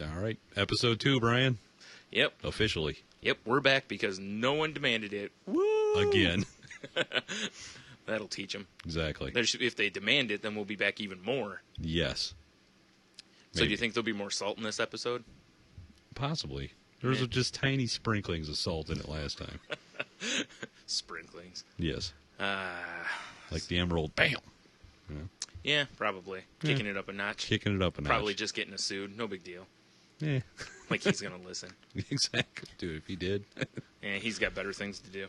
All right. Episode 2, Brian. Yep. Officially. Yep, we're back because no one demanded it. Woo! Again. That'll teach them. Exactly. If they demand it, then we'll be back even more. Yes. So do you think there'll be more salt in this episode? Possibly. There was just tiny sprinklings of salt in it last time. Sprinklings. Yes. Like the emerald. Bam! Yeah, yeah, probably. Kicking it up a notch. Kicking it up a notch. Probably just getting us sued. No big deal. Yeah. Like he's going to listen. Exactly. Dude, if he did. Yeah, he's got better things to do.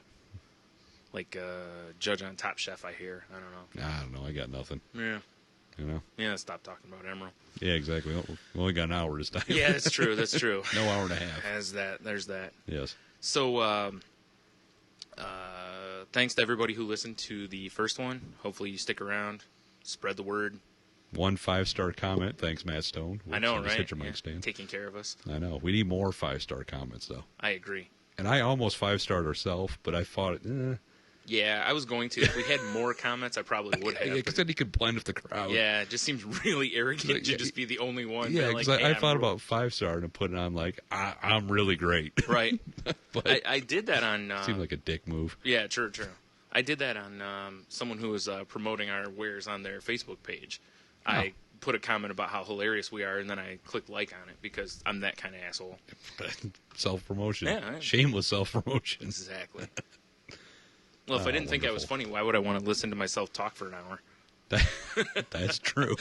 Like judge on Top Chef, I hear. I don't know. I don't know. I got nothing. Yeah. You know? Yeah, stop talking about Emerald. Yeah, exactly. We only got an hour this time. Yeah, that's true. That's true. No hour and a half. There's that. Yes. So, thanks to everybody who listened to the first one. Hopefully you stick around. Spread the word. 1 5-star comment. Thanks, Matt Stone. I know, right? Hit your mic stand. Taking care of us. I know. We need more 5-star comments, though. I agree. And I almost 5-starred ourselves, but I thought, Yeah, I was going to. If we had more comments, I probably would have. Because then he could blend with the crowd. Yeah, it just seems really arrogant to just be the only one. Yeah, because I thought about 5-star and putting on like, I'm really great. Right. But I did that on... seemed like a dick move. Yeah, true. I did that on someone who was promoting our wares on their Facebook page. Oh. I put a comment about how hilarious we are, and then I clicked like on it because I'm that kind of asshole. Self-promotion. Yeah, Shameless self-promotion. Exactly. Well, if I didn't think I was funny, why would I want to listen to myself talk for an hour? That's true.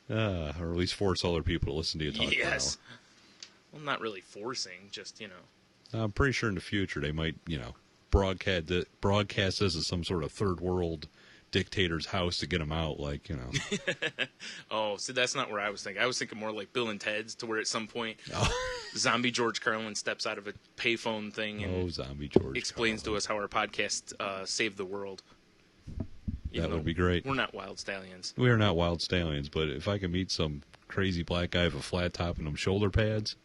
Or at least force other people to listen to you talk for an hour. Well, not really forcing, just, I'm pretty sure in the future they might, broadcast this as some sort of third world dictator's house to get them out, Oh, see, that's not where I was thinking. I was thinking more like Bill and Ted's, to where at some point zombie George Carlin steps out of a payphone thing and zombie George explains Carlin. to us how our podcast saved the world. That would be great. We're not wild stallions. We are not wild stallions, but if I can meet some crazy black guy with a flat top and them shoulder pads,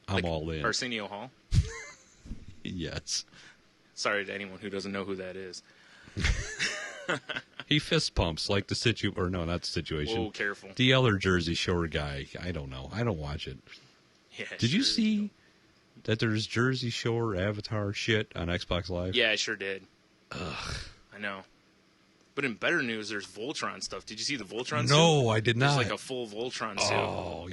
I'm all in. Arsenio Hall? Yes. Sorry to anyone who doesn't know who that is. He fist pumps like the or no, not the Situation. Whoa, careful. The other Jersey Shore guy. I don't know. I don't watch it. Yeah, Did you see that there's Jersey Shore Avatar shit on Xbox Live? Yeah, I sure did. Ugh. I know. But in better news, there's Voltron stuff. Did you see the Voltron suit? No, I did not. There's like a full Voltron suit. Oh,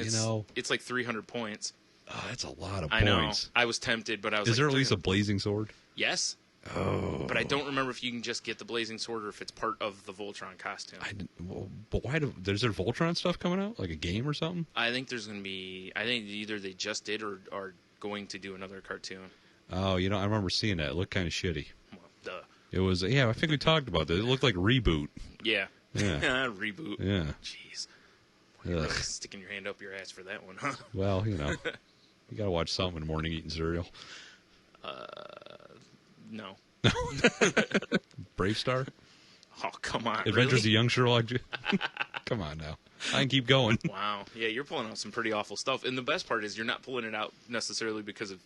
It's like 300 points. Oh, that's a lot of I know. points. I was tempted, but I was Is there at least a blazing sword? Yes. Oh. But I don't remember if you can just get the blazing sword or if it's part of the Voltron costume. But why is there Voltron stuff coming out? Like a game or something? I think there's going to be... I think either they just did or are going to do another cartoon. Oh, I remember seeing that. It looked kind of shitty. Well, duh. It was, I think we talked about that. It looked like Reboot. Yeah. Yeah. Reboot. Yeah. Jeez. Boy, you're really sticking your hand up your ass for that one, huh? Well, you got to watch something in the morning eating cereal. No. Brave Star? Oh, come on. Adventures of really? Young Sherlock. Come on now. I can keep going. Wow. Yeah, you're pulling out some pretty awful stuff. And the best part is you're not pulling it out necessarily because of,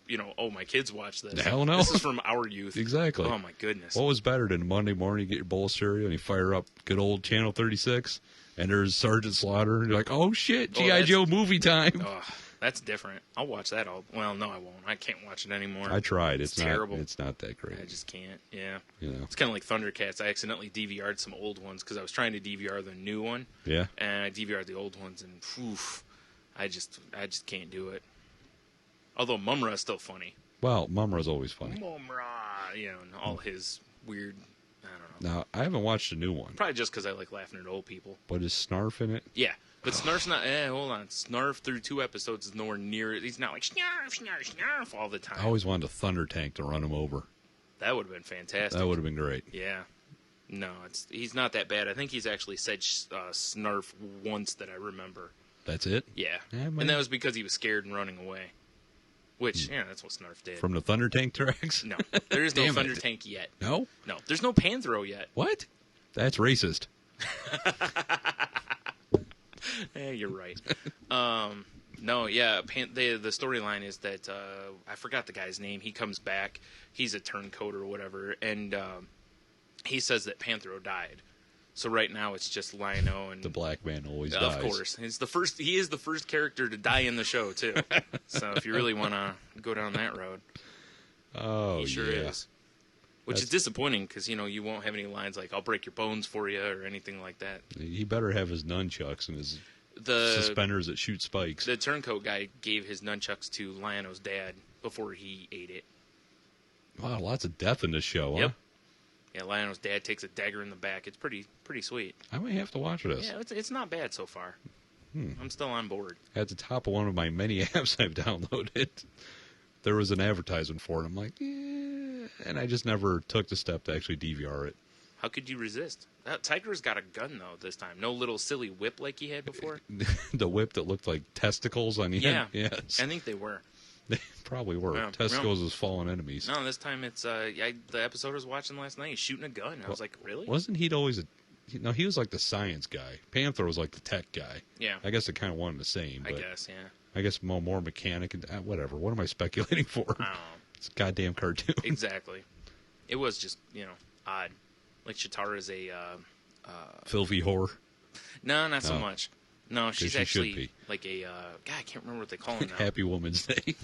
my kids watch this. Hell no. This is from our youth. Exactly. Oh, my goodness. What was better than Monday morning, you get your bowl of cereal, and you fire up good old Channel 36, and there's Sergeant Slaughter, and you're like, oh, shit, G.I. Joe movie time. Oh, that's different. I'll watch that all. Well, no, I won't. I can't watch it anymore. I tried. It's terrible. It's not that great. I just can't. Yeah. It's kind of like Thundercats. I accidentally DVR'd some old ones because I was trying to DVR the new one. Yeah. And I DVR'd the old ones, and I just can't do it. Although Mumra is still funny. Well, Mumra's always funny. Mumra, and all his weird. I don't know. Now, I haven't watched a new one. Probably just because I like laughing at old people. But is Snarf in it? Yeah. But Snarf's not... hold on. Snarf through 2 episodes is nowhere near it. He's not like, Snarf, Snarf, Snarf all the time. I always wanted a Thunder Tank to run him over. That would have been fantastic. That would have been great. Yeah. No, he's not that bad. I think he's actually said Snarf once that I remember. That's it? Yeah. And that was because he was scared and running away. Which, that's what Snarf did. From the Thunder Tank tracks? No. There is no Thunder Tank yet. No? No. There's no Panthro yet. What? That's racist. You're right. No, yeah. The storyline is that I forgot the guy's name. He comes back. He's a turncoat or whatever, and he says that Panthro died. So right now it's just Lion-O and the black man always dies. Of course, he's the first. He is the first character to die in the show too. So if you really want to go down that road, he sure is. Which is disappointing because you won't have any lines like "I'll break your bones for you" or anything like that. He better have his nunchucks and his suspenders that shoot spikes. The turncoat guy gave his nunchucks to Lion-O's dad before he ate it. Wow, lots of death in this show, Yep. huh? Yeah, Lion-O's dad takes a dagger in the back. It's pretty sweet. I might have to watch this. Yeah, it's not bad so far. I'm still on board. At the top of one of my many apps I've downloaded, there was an advertisement for it. I'm like, and I just never took the step to actually DVR it. How could you resist? Tiger's got a gun, though, this time. No little silly whip like he had before. The whip that looked like testicles on the end? Yes. I think they were. They probably were. Yeah. Testicles as fallen enemies. No, this time it's the episode I was watching last night. He's shooting a gun. I was like, really? Wasn't he always he was like the science guy. Panther was like the tech guy. Yeah. I guess they kind of wanted the same. I guess, yeah. I guess more mechanic and whatever. What am I speculating for? I don't know. It's a goddamn cartoon. Exactly. It was just odd. Like Chitara's a filthy whore. No, not so much. No, she's she should actually be. like a God, I can't remember what they call him now. Happy Woman's Day. Did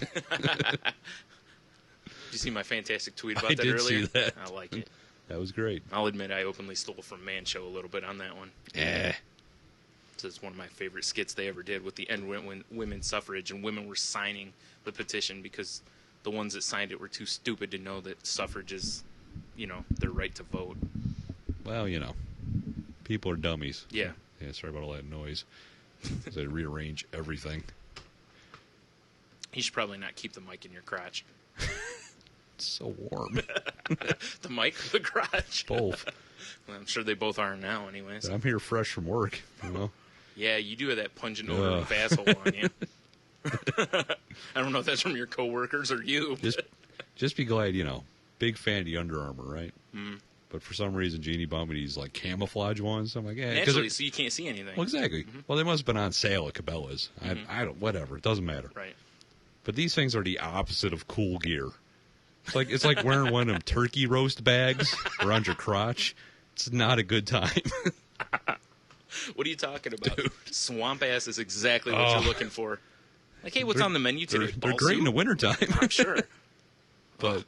you see my fantastic tweet about I that did earlier? see that. I like it. That was great. I'll admit I openly stole from Man Show a little bit on that one. So it's one of my favorite skits they ever did with the end women's suffrage, and women were signing the petition because the ones that signed it were too stupid to know that suffrage is, their right to vote. Well, people are dummies. Yeah. Yeah, sorry about all that noise. They rearrange everything. You should probably not keep the mic in your crotch. It's so warm. The mic or the crotch? Both. Well, I'm sure they both are now anyways. I'm here fresh from work, Yeah, you do have that pungent odor of asshole on you. I don't know if that's from your coworkers or you. Just be glad, big fan of the Under Armour, right? Mm-hmm. But for some reason, Jeannie bought me these like camouflage ones. I'm like, naturally, so you can't see anything. Well, exactly. Mm-hmm. Well, they must have been on sale at Cabela's. Mm-hmm. I don't, whatever. It doesn't matter. Right. But these things are the opposite of cool gear. It's like wearing one of them turkey roast bags around your crotch. It's not a good time. What are you talking about? Dude. Swamp ass is exactly what you're looking for. Like, hey, what's on the menu today? They're great in the wintertime. I'm sure. But,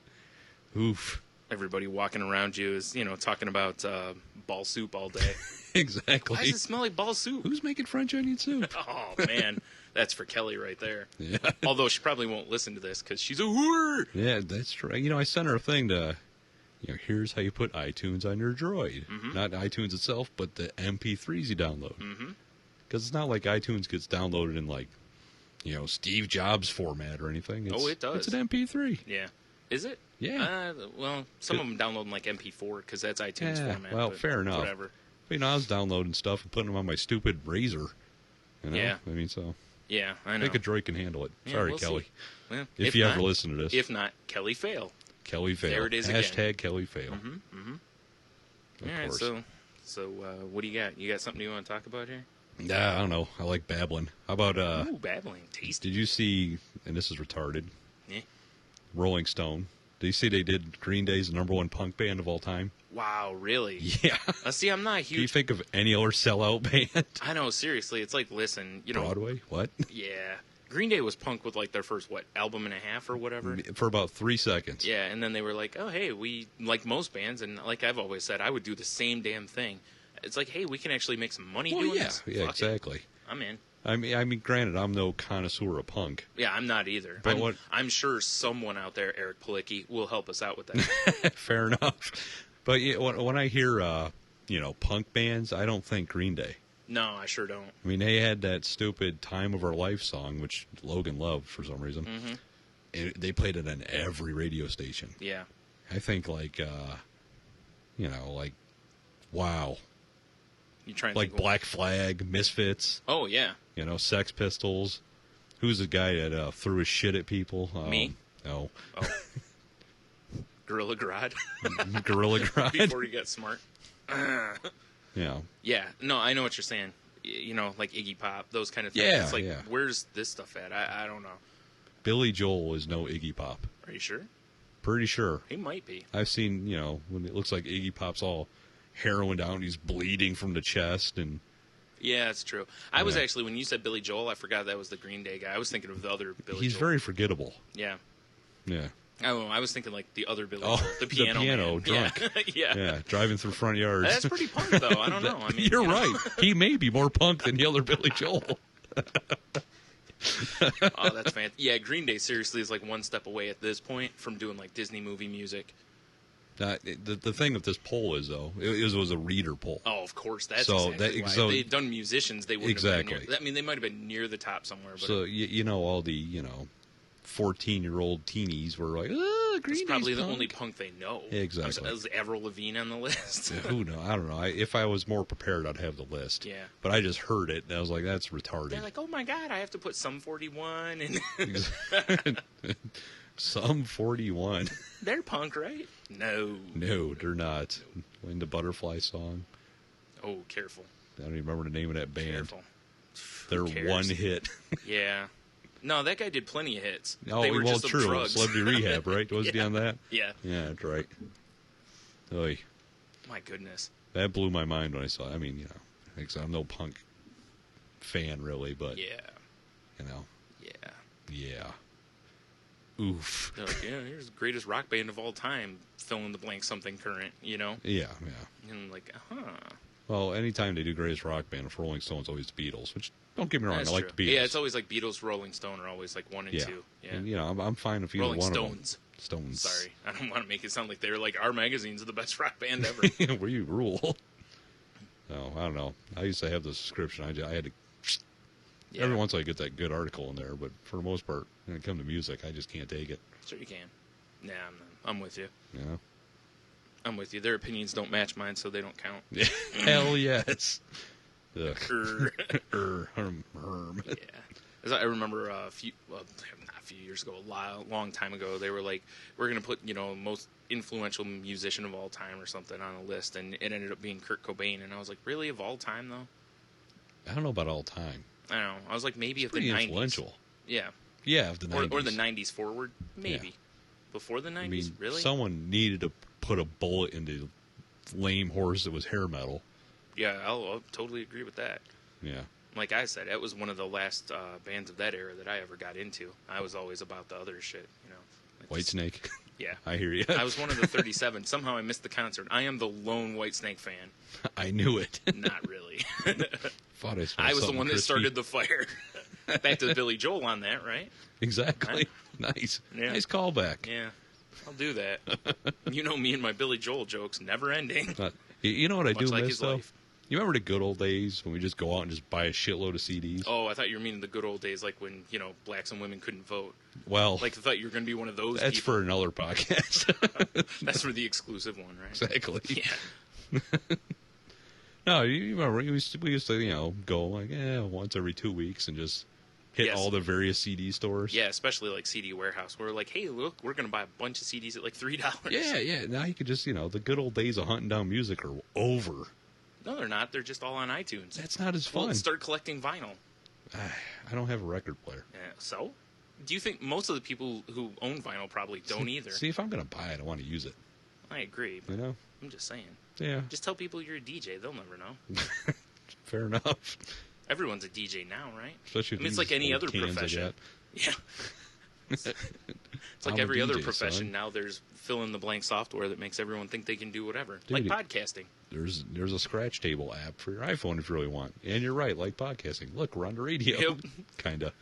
oof. Everybody walking around you is, talking about ball soup all day. Exactly. Why does it smell like ball soup? Who's making French onion soup? Oh, man. That's for Kelly right there. Yeah. Although she probably won't listen to this because she's a whore. Yeah, that's true. I sent her a thing to, here's how you put iTunes on your Droid. Mm-hmm. Not iTunes itself, but the MP3s you download. Because it's not like iTunes gets downloaded in like, Steve Jobs format or anything. It does. It's an MP3. Yeah. Is it? Yeah. Well, some of them download in like MP4 because that's iTunes format. Well, fair enough. Whatever. But, I was downloading stuff and putting them on my stupid Razor. Yeah. I mean, so. Yeah, I know. I think a droid can handle it. Yeah, Sorry, we'll Kelly. Well, if you ever listen to this. If not, Kelly fail. Kelly fail. There it is Hashtag again. Kelly fail. All right, so what do you got? You got something you want to talk about here? I don't know. I like babbling. How about Ooh, babbling, tasty. Did you see? And this is retarded. Yeah. Rolling Stone. Did you see they did Green Day's #1 punk band of all time? Wow, really? Yeah. See, I'm not a huge. Do you think of any other sellout band? I know, seriously. It's like, listen, Broadway? What? Yeah. Green Day was punk with like their first album and a half or whatever. For about 3 seconds. Yeah, and then they were like, oh hey, we like most bands, and like I've always said, I would do the same damn thing. It's like, hey, we can actually make some money doing this. Yeah, exactly. I'm in. I mean, granted, I'm no connoisseur of punk. Yeah, I'm not either. But I'm sure someone out there, Eric Palicki, will help us out with that. Fair enough. But when I hear, punk bands, I don't think Green Day. No, I sure don't. I mean, they had that stupid "Time of Our Life" song, which Logan loved for some reason. Mm-hmm. They played it on every radio station. Yeah. I think wow. You trying like Black Flag, Misfits. Oh yeah. Sex Pistols. Who's the guy that threw his shit at people? Me? No. Oh. Gorilla Grodd. Gorilla Grodd. Before he got smart. Yeah. Yeah. No, I know what you're saying. Like Iggy Pop, those kind of things. Yeah. It's like, where's this stuff at? I don't know. Billy Joel is no Iggy Pop. Are you sure? Pretty sure. He might be. I've seen, when it looks like Iggy Pop's all heroin down. He's bleeding from the chest, and yeah, it's true. I was actually, when you said Billy Joel, I forgot that was the Green Day guy. I was thinking of the other Billy Joel. He's very forgettable. Yeah. Yeah. I don't know. I was thinking like the other Billy Joel, the piano man. drunk. Yeah. Yeah, driving through front yards. That's pretty punk, though. I don't know. I mean, You're right. He may be more punk than the other Billy Joel. Oh, that's fantastic. Yeah, Green Day seriously is like one step away at this point from doing like Disney movie music. The thing with this poll is, though, it was a reader poll. Oh, of course. That's so exactly why. so, if they had done musicians, they wouldn't exactly. have been near. I mean, they might have been near the top somewhere. But so, all the, 14-year-old teenies were like, Green Day's it's probably punk. the only punk they know. Exactly. Is Avril Lavigne on the list? Who knows? I don't know. If I was more prepared, I'd have the list. Yeah. But I just heard it, and I was like, that's retarded. They're like, oh my god, I have to put Sum 41 and Sum 41. They're punk, right? No. No, they're not. Playing the Butterfly song. Oh, careful. I don't even remember the name of that band. Careful. They're one hit. Yeah. No, that guy did plenty of hits. Oh, they were well, just true. drugs. Celebrity Rehab, right? Wasn't he on that? Yeah. Yeah, that's right. Oy. My goodness. That blew my mind when I saw it. I mean, I'm no punk fan, really, but, Yeah. Yeah. Yeah. Oof. They're like, yeah, here's the greatest rock band of all time. Fill in the blank something current, Yeah. And like, Well, anytime they do greatest rock band, for Rolling Stones, always the Beatles, which, don't get me wrong, That's I like true. the Beatles. Yeah, it's always like Beatles, Rolling Stone are always like 1 and 2. Yeah. And, I'm fine if either Rolling one Stones. of them. Stones. Sorry. I don't want to make it sound like they're like, our magazine's the best rock band ever. Where you rule. No, I don't know. I used to have the subscription. I had to... Yeah. Every once I get that good article in there, but for the most part, when it comes to music, I just can't take it. Sure you can. Nah, I'm with you. Yeah. I'm with you. Their opinions don't match mine, so they don't count. Hell yes. Ugh. Yeah. As I remember not a few years ago, a long time ago, they were like, we're going to put, most influential musician of all time or something on a list, and it ended up being Kurt Cobain, and I was like, really, of all time, though? I don't know about all time. I don't know. I was like, maybe it's of the 90s. Pretty influential. Yeah. Yeah, of the 90s. Or the 90s forward, maybe. Yeah. Before the 90s, I mean, really? Someone needed to put a bullet into lame horse that was hair metal. Yeah, I'll totally agree with that. Yeah. Like I said, it was one of the last bands of that era that I ever got into. I was always about the other shit, Whitesnake? Yeah. I hear you. I was one of the 37. Somehow I missed the concert. I am the lone Whitesnake fan. I knew it. Not really. I was the one that started the fire. Back to Billy Joel on that, right? Exactly. Right? Nice. Yeah. Nice callback. Yeah. I'll do that. You know me and my Billy Joel jokes, never ending. You know what I do like miss, though? Life. You remember the good old days when we just go out and just buy a shitload of CDs? Oh, I thought you were meaning the good old days, like when, blacks and women couldn't vote. Well, like I thought you were going to be one of those That's people. for another podcast. That's for the exclusive one, right? Exactly. Yeah. No, you remember, we used to, go like, once every 2 weeks and just hit all the various CD stores. Yeah, especially like CD Warehouse. We're like, hey, look, we're going to buy a bunch of CDs at like $3. Yeah. Now you could just, the good old days of hunting down music are over. No, they're not. They're just all on iTunes. That's not as fun. Well, start collecting vinyl. I don't have a record player. Yeah, so? Do you think most of the people who own vinyl probably don't either? See, if I'm going to buy it, I want to use it. I agree. But I'm just saying. Yeah. Just tell people you're a DJ. They'll never know. Fair enough. Everyone's a DJ now, right? Especially it's like any other profession. Yeah. It's like every other profession. Son. Now there's fill-in-the-blank software that makes everyone think they can do whatever. Dude, like podcasting. There's a scratch table app for your iPhone if you really want. And you're right, like podcasting. Look, we're on the radio. Yep. Kind of.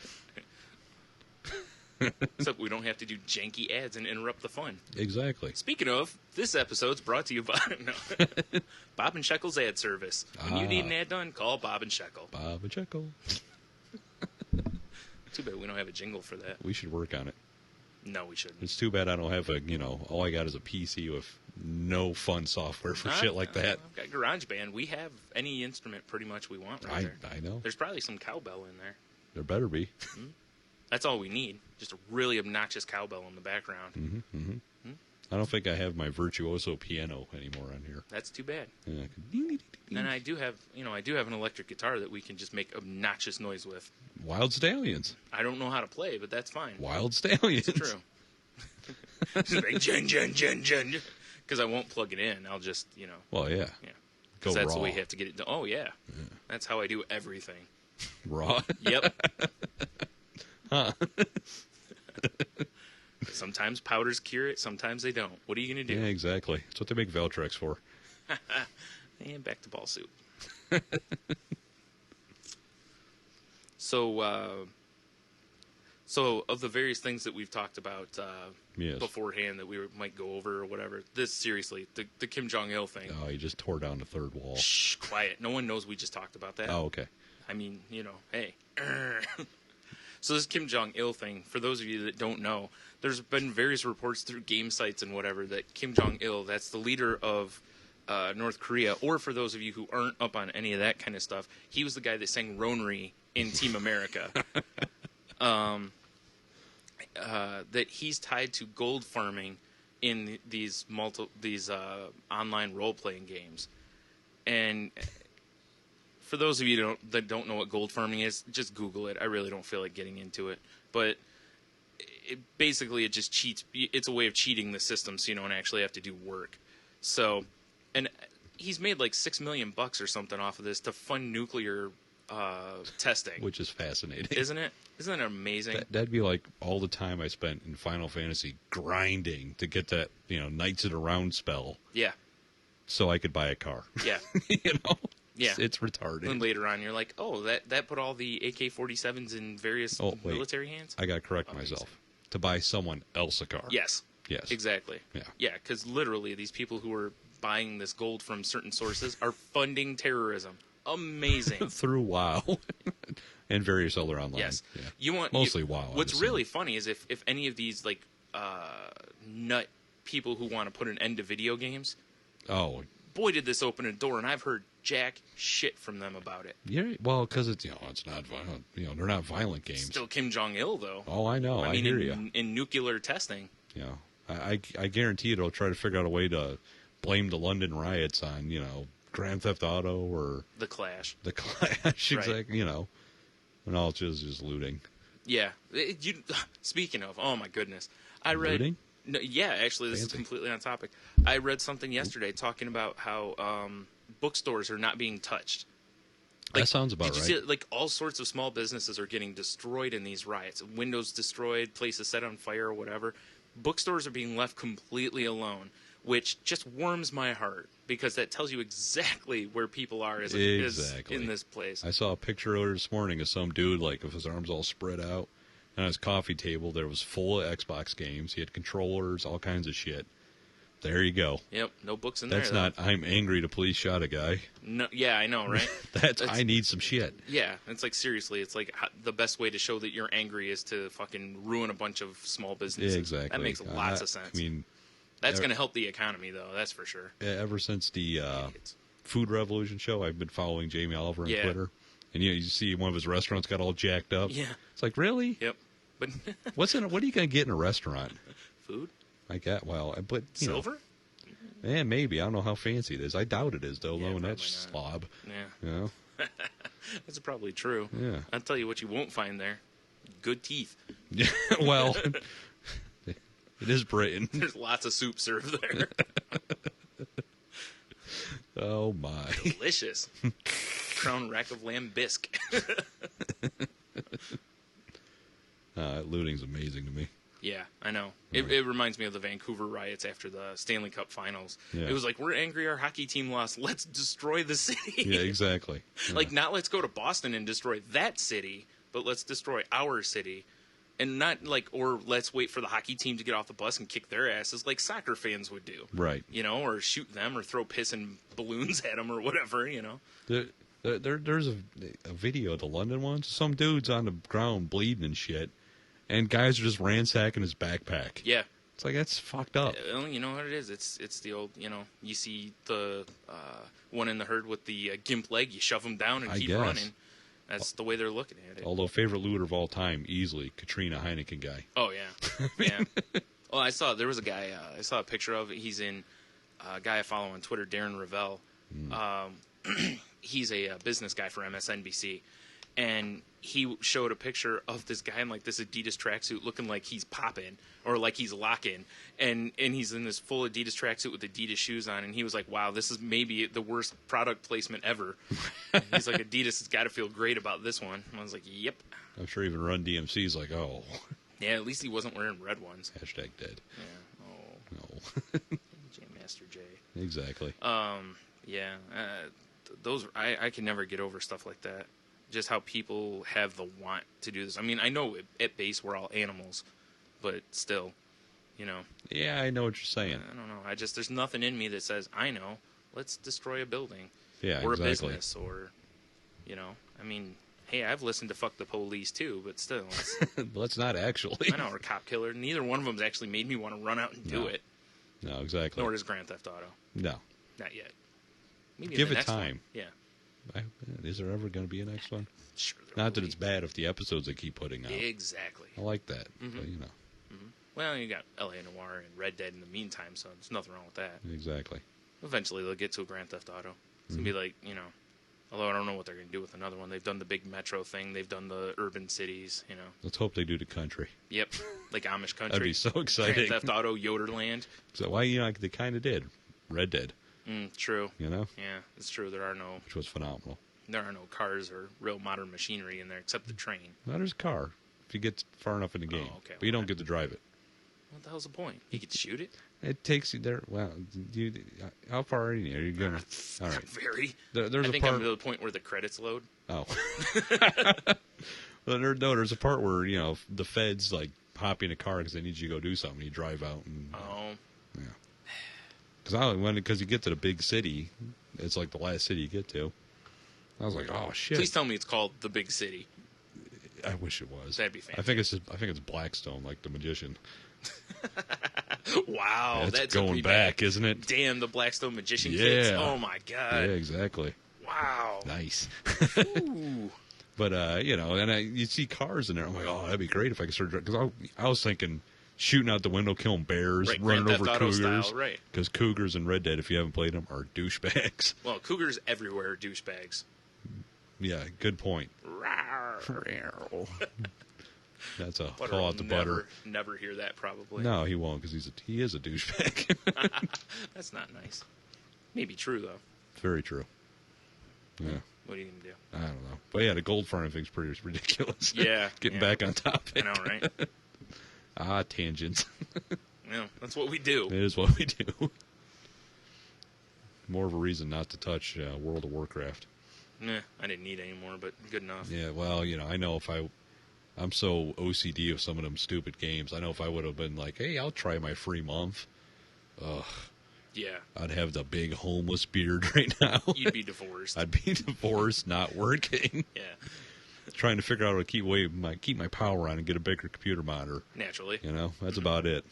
Except we don't have to do janky ads and interrupt the fun. Exactly. Speaking of, this episode's brought to you by Bob and Shekel's ad service. When you need an ad done, call Bob and Shekel. Bob and Shekel. Too bad we don't have a jingle for that. We should work on it. No, we shouldn't. It's too bad I don't have all I got is a PC with no fun software for shit like that. I've got GarageBand. We have any instrument pretty much we want right there. I know. There's probably some cowbell in there. There better be. Mm-hmm. That's all we need. Just a really obnoxious cowbell in the background. Mm-hmm, mm-hmm. Hmm? I don't think I have my virtuoso piano anymore on here. That's too bad. Yeah, and I do have, an electric guitar that we can just make obnoxious noise with. Wild Stallions. I don't know how to play, but that's fine. Wild Stallions. It's true. Just like, jun, jun, jun, jun. Because I won't plug it in. I'll just, Well, yeah. Yeah. Because that's raw. the way you have to get it done. Oh, yeah. That's how I do everything. Raw? Yep. Huh. Sometimes powders cure it, sometimes they don't. What are you going to do? Yeah, exactly. That's what they make Veltrex for. And back to ball soup. So of the various things that we've talked about Yes. beforehand that we might go over or whatever, this, seriously, the Kim Jong Il thing. Oh, he just tore down the third wall. Shh, quiet. No one knows we just talked about that. Oh, okay. I mean, hey. So this Kim Jong Il thing, for those of you that don't know, there's been various reports through game sites and whatever that Kim Jong Il, that's the leader of North Korea, or for those of you who aren't up on any of that kind of stuff, he was the guy that sang Ronry in Team America. That he's tied to gold farming in these online role-playing games. And for those of you that don't know what gold farming is, just Google it. I really don't feel like getting into it. But basically it just cheats. It's a way of cheating the system so you don't actually have to do work. So, and he's made like $6 million or something off of this to fund nuclear testing. Which is fascinating. Isn't it? Isn't it amazing? That'd be like all the time I spent in Final Fantasy grinding to get that, Knights of the Round spell. Yeah. So I could buy a car. Yeah. Yeah. It's retarded. And later on, you're like, oh, that put all the AK-47s in various military hands? I got to correct myself. To buy someone else a car. Yes. Yes. Exactly. Yeah. Yeah, because literally these people who are buying this gold from certain sources are funding terrorism. Amazing. Through WoW. And various other online. Yes. Yeah. Mostly WoW. What's really funny is if any of these, like, nut people who want to put an end to video games... Oh. Boy, did this open a door, and I've heard jack shit from them about it. Yeah, well, because it's it's not violent. They're not violent games. Still Kim Jong Il though. Oh, I know. I mean, hear you. In nuclear testing. Yeah, I guarantee it'll try to figure out a way to blame the London riots on Grand Theft Auto or The Clash. The Clash, Right. exactly. And all it's just looting. Yeah. Speaking of, oh my goodness, I read. Looting? No, yeah, actually, this Fancy. is completely on topic. I read something yesterday talking about how bookstores are not being touched. That sounds about did you right. See it? Like all sorts of small businesses are getting destroyed in these riots. Windows destroyed, places set on fire or whatever. Bookstores are being left completely alone, which just warms my heart because that tells you exactly where people are as in this place. I saw a picture earlier this morning of some dude with his arms all spread out. And on his coffee table, there was full of Xbox games. He had controllers, all kinds of shit. There you go. Yep, no books in That's there. That's not, I'm angry the police shot a guy. No, yeah, I know, right? That's I need some shit. Yeah, it's like, seriously, it's like the best way to show that you're angry is to fucking ruin a bunch of small businesses. Yeah, exactly. That makes lots of sense. I mean... That's going to help the economy, though, that's for sure. Ever since the Food Revolution show, I've been following Jamie Oliver on Twitter. And you see one of his restaurants got all jacked up. Yeah. It's like, really? Yep. But what are you going to get in a restaurant? Food? I get, but silver? Yeah, maybe. I don't know how fancy it is. I doubt it is, though, knowing that not. slob. Yeah. That's probably true. Yeah. I'll tell you what you won't find there. Good teeth. Yeah, well, it is Britain. There's lots of soup served there. Oh, my. Delicious. Crown rack of lamb bisque. Looting's amazing to me. Yeah, I know. It reminds me of the Vancouver riots after the Stanley Cup Finals. Yeah. It was like, we're angry our hockey team lost. Let's destroy the city. Yeah, exactly. Yeah. Like, not let's go to Boston and destroy that city, but let's destroy our city. And not like, or let's wait for the hockey team to get off the bus and kick their asses like soccer fans would do. Right. Or shoot them or throw piss and balloons at them or whatever, There's a video of the London ones. Some dude's on the ground bleeding and shit. And guys are just ransacking his backpack. Yeah. It's like, that's fucked up. Well, you know what it is? It's the old, you see the one in the herd with the gimp leg, you shove them down and keep running. That's the way they're looking at it. Although, favorite looter of all time, easily, Katrina Heineken guy. Oh, yeah. Yeah. Well, there was a guy, I saw a picture of it. He's in, a guy I follow on Twitter, Darren Ravel. He's a business guy for MSNBC. and he showed a picture of this guy in like this Adidas tracksuit looking like he's popping or like he's locking, and he's in this full Adidas tracksuit with Adidas shoes on, and he was like, wow, this is maybe the worst product placement ever. He's like, Adidas has got to feel great about this one. And I was like, yep. I'm sure even Run DMC's like, oh. Yeah, at least he wasn't wearing red ones. Hashtag dead. Yeah. Oh. No. J Master J. Exactly. Yeah. Those I can never get over stuff like that. Just how people have the want to do this. I mean, I know at base we're all animals, but still, you know. Yeah, I know what you're saying. I don't know. There's nothing in me that says, I know, let's destroy a building. Yeah, or exactly. a business, or, you know. I mean, hey, I've listened to Fuck the Police too, but still. Let's not actually. I know, or Cop Killer. Neither one of them's actually made me want to run out and do it. No, exactly. Nor does Grand Theft Auto. No. Not yet. Maybe Give in the it next time. One. Yeah. Is there ever going to be a next one? Sure. Not that it's bad if the episodes they keep putting out. Exactly. I like that. But, you know. Mm-hmm. Well, you got L.A. Noire and Red Dead in the meantime, so there's nothing wrong with that. Exactly. Eventually, they'll get to a Grand Theft Auto. It's going to be like, you know, although I don't know what they're going to do with another one. They've done the big metro thing. They've done the urban cities, you know. Let's hope they do the country. Yep. Like Amish country. That'd be so exciting. Grand Theft Auto, Yoderland. So why, you know, they kind of did. Red Dead. True. You know? Yeah, it's true. Which was phenomenal. There are no cars or real modern machinery in there except the train. Well, there's a car if you get far enough in the game. Oh, okay. But you don't get to drive it. What the hell's the point? You can shoot it? It takes you there. Well, how far are you? Are you going to? All right. Very. There's I think a part. I'm to the point where the credits load. Oh. Well, there's a part where, you know, the feds, like, hop in a car because they need you to go do something. You drive out and... Oh. Yeah. Because you get to the big city, it's like the last city you get to. I was like, oh, shit. Please tell me it's called The Big City. I wish it was. That'd be fantastic. I think it's Blackstone, like the magician. Wow, that's going back, isn't it? Damn, the Blackstone magician Yeah. kids. Oh my god. Yeah, exactly. Wow. Nice. Ooh. But you know, and you see cars in there. I'm like, oh, that'd be great if I could start driving. Because I was thinking shooting out the window, killing bears, right, running Grand over Theft Auto cougars. style, right? Because cougars in Red Dead, if you haven't played them, are douchebags. Well, cougars everywhere are douchebags. Yeah, good point. That's a call out to Butter. Never hear that, probably. No, he won't, because he is a douchebag. That's not nice. Maybe true, though. Very true. Yeah. What are you going to do? I don't know. But yeah, the gold farming thing's pretty ridiculous. Yeah. Getting back on topic. I know, right? Tangents. Yeah, that's what we do. It is what we do. More of a reason not to touch World of Warcraft. Nah, I didn't need any more, but good enough. Yeah, well, you know, I know if I'm so OCD of some of them stupid games. I know if I would have been like, hey, I'll try my free month. Ugh. Yeah. I'd have the big homeless beard right now. You'd be divorced. I'd be divorced, not working. Yeah. Trying to figure out how to keep my power on and get a bigger computer monitor. Naturally. You know, that's about it.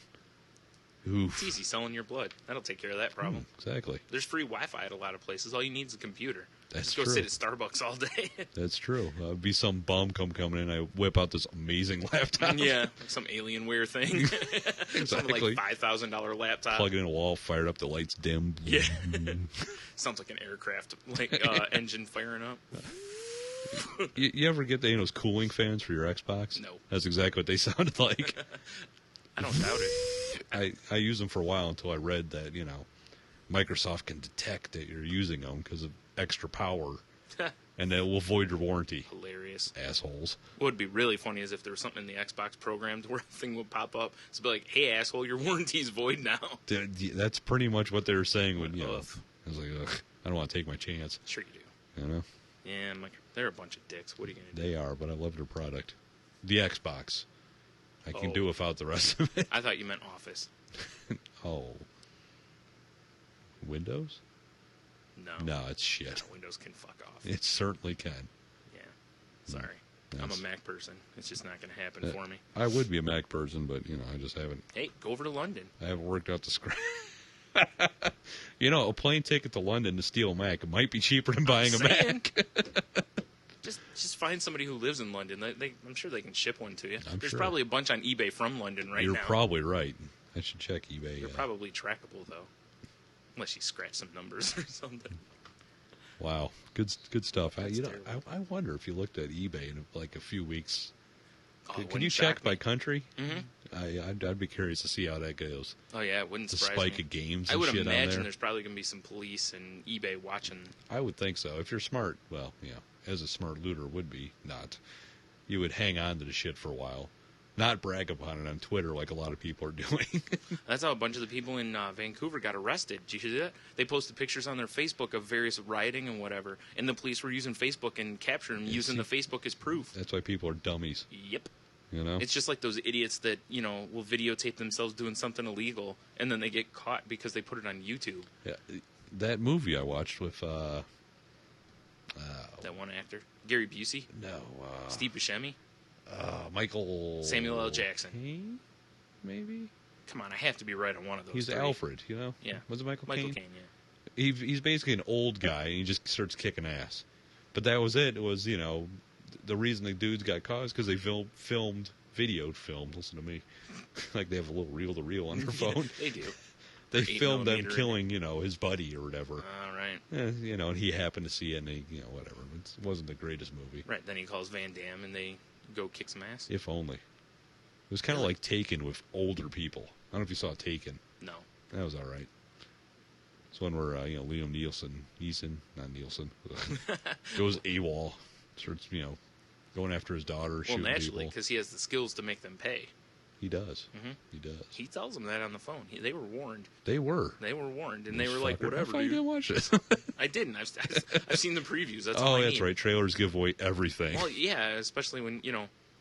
Oof. It's easy selling your blood. That'll take care of that problem. Exactly. There's free Wi-Fi at a lot of places. All you need is a computer. That's Just go true. sit at Starbucks all day. That's true. I'd be some bum coming in. I whip out this amazing laptop. Yeah, like some Alienware thing. Exactly. Some like $5,000 laptop. Plug it in a wall, fire it up, the lights dim. Yeah. Sounds like an aircraft engine firing up. You ever get those cooling fans for your Xbox? No. That's exactly what they sounded like. I don't doubt it. I used them for a while until I read that, you know, Microsoft can detect that you're using them because of extra power, and that will void your warranty. Hilarious. Assholes. What would be really funny is if there was something in the Xbox programmed where a thing would pop up. It's be like, hey, asshole, your warranty's void now. That's pretty much what they were saying when, you know, Ugh. I was like, ugh, I don't want to take my chance. Sure you do. You know? Yeah, they're a bunch of dicks. What are you going to do? They are, but I love their product. The Xbox. I can Oh. do without the rest of it. I thought you meant Office. Oh. Windows? No. No, it's shit. Windows can fuck off. It certainly can. Yeah. Sorry. I'm a Mac person. It's just not going to happen for me. I would be a Mac person, but, you know, I just haven't. Hey, go over to London. I haven't worked out the script. You know, a plane ticket to London to steal a Mac might be cheaper than buying a Mac. Just find somebody who lives in London. I'm sure they can ship one to you. There's sure. probably a bunch on eBay from London right You're now. probably right. I should check eBay. They're probably trackable, though. Unless you scratch some numbers or something. Wow, good stuff. I terrible. wonder if you looked at eBay in like a few weeks. Oh, Can you check by country? Mm-hmm. I'd be curious to see how that goes. Oh yeah, it wouldn't The surprise spike me. of games. I and would shit on imagine there. there's probably going to be some police and eBay watching. I would think so. If you're smart, well, as a smart looter would be, you would hang on to the shit for a while. Not brag upon it on Twitter like a lot of people are doing. That's how a bunch of the people in Vancouver got arrested. Did you see that? They posted pictures on their Facebook of various rioting and whatever, and the police were using Facebook and capturing them using the Facebook as proof. That's why people are dummies. Yep. It's just like those idiots that, will videotape themselves doing something illegal, and then they get caught because they put it on YouTube. Yeah, that movie I watched with... that one actor? Gary Busey? No. Steve Buscemi? Michael... Samuel L. Jackson. Caine, maybe? Come on, I have to be right on one of those. He's three. Alfred, Yeah. Was it Michael Michael Caine? Caine, yeah. He's basically an old guy, and he just starts kicking ass. But that was it. It was, the reason the dudes got caught is because they filmed, listen to me, like they have a little reel-to-reel on their phone. They do. They filmed them killing, his buddy or whatever. All right. And he happened to see it, and they, whatever. It wasn't the greatest movie. Right, then he calls Van Damme, and they go kick some ass. If only. It was kind of like Taken with older people. I don't know if you saw Taken. No. That was all right. It's one where, Liam Neeson, goes AWOL, starts, going after his daughter, shooting naturally, people. because he has the skills to make them pay. He does. Mm-hmm. He does. He tells them that on the phone. They were warned. They were. And they were like, whatever, I dude. didn't watch this. I didn't. I've seen the previews. That's Oh, all I that's need. right. Trailers give away everything. Well, yeah, especially when,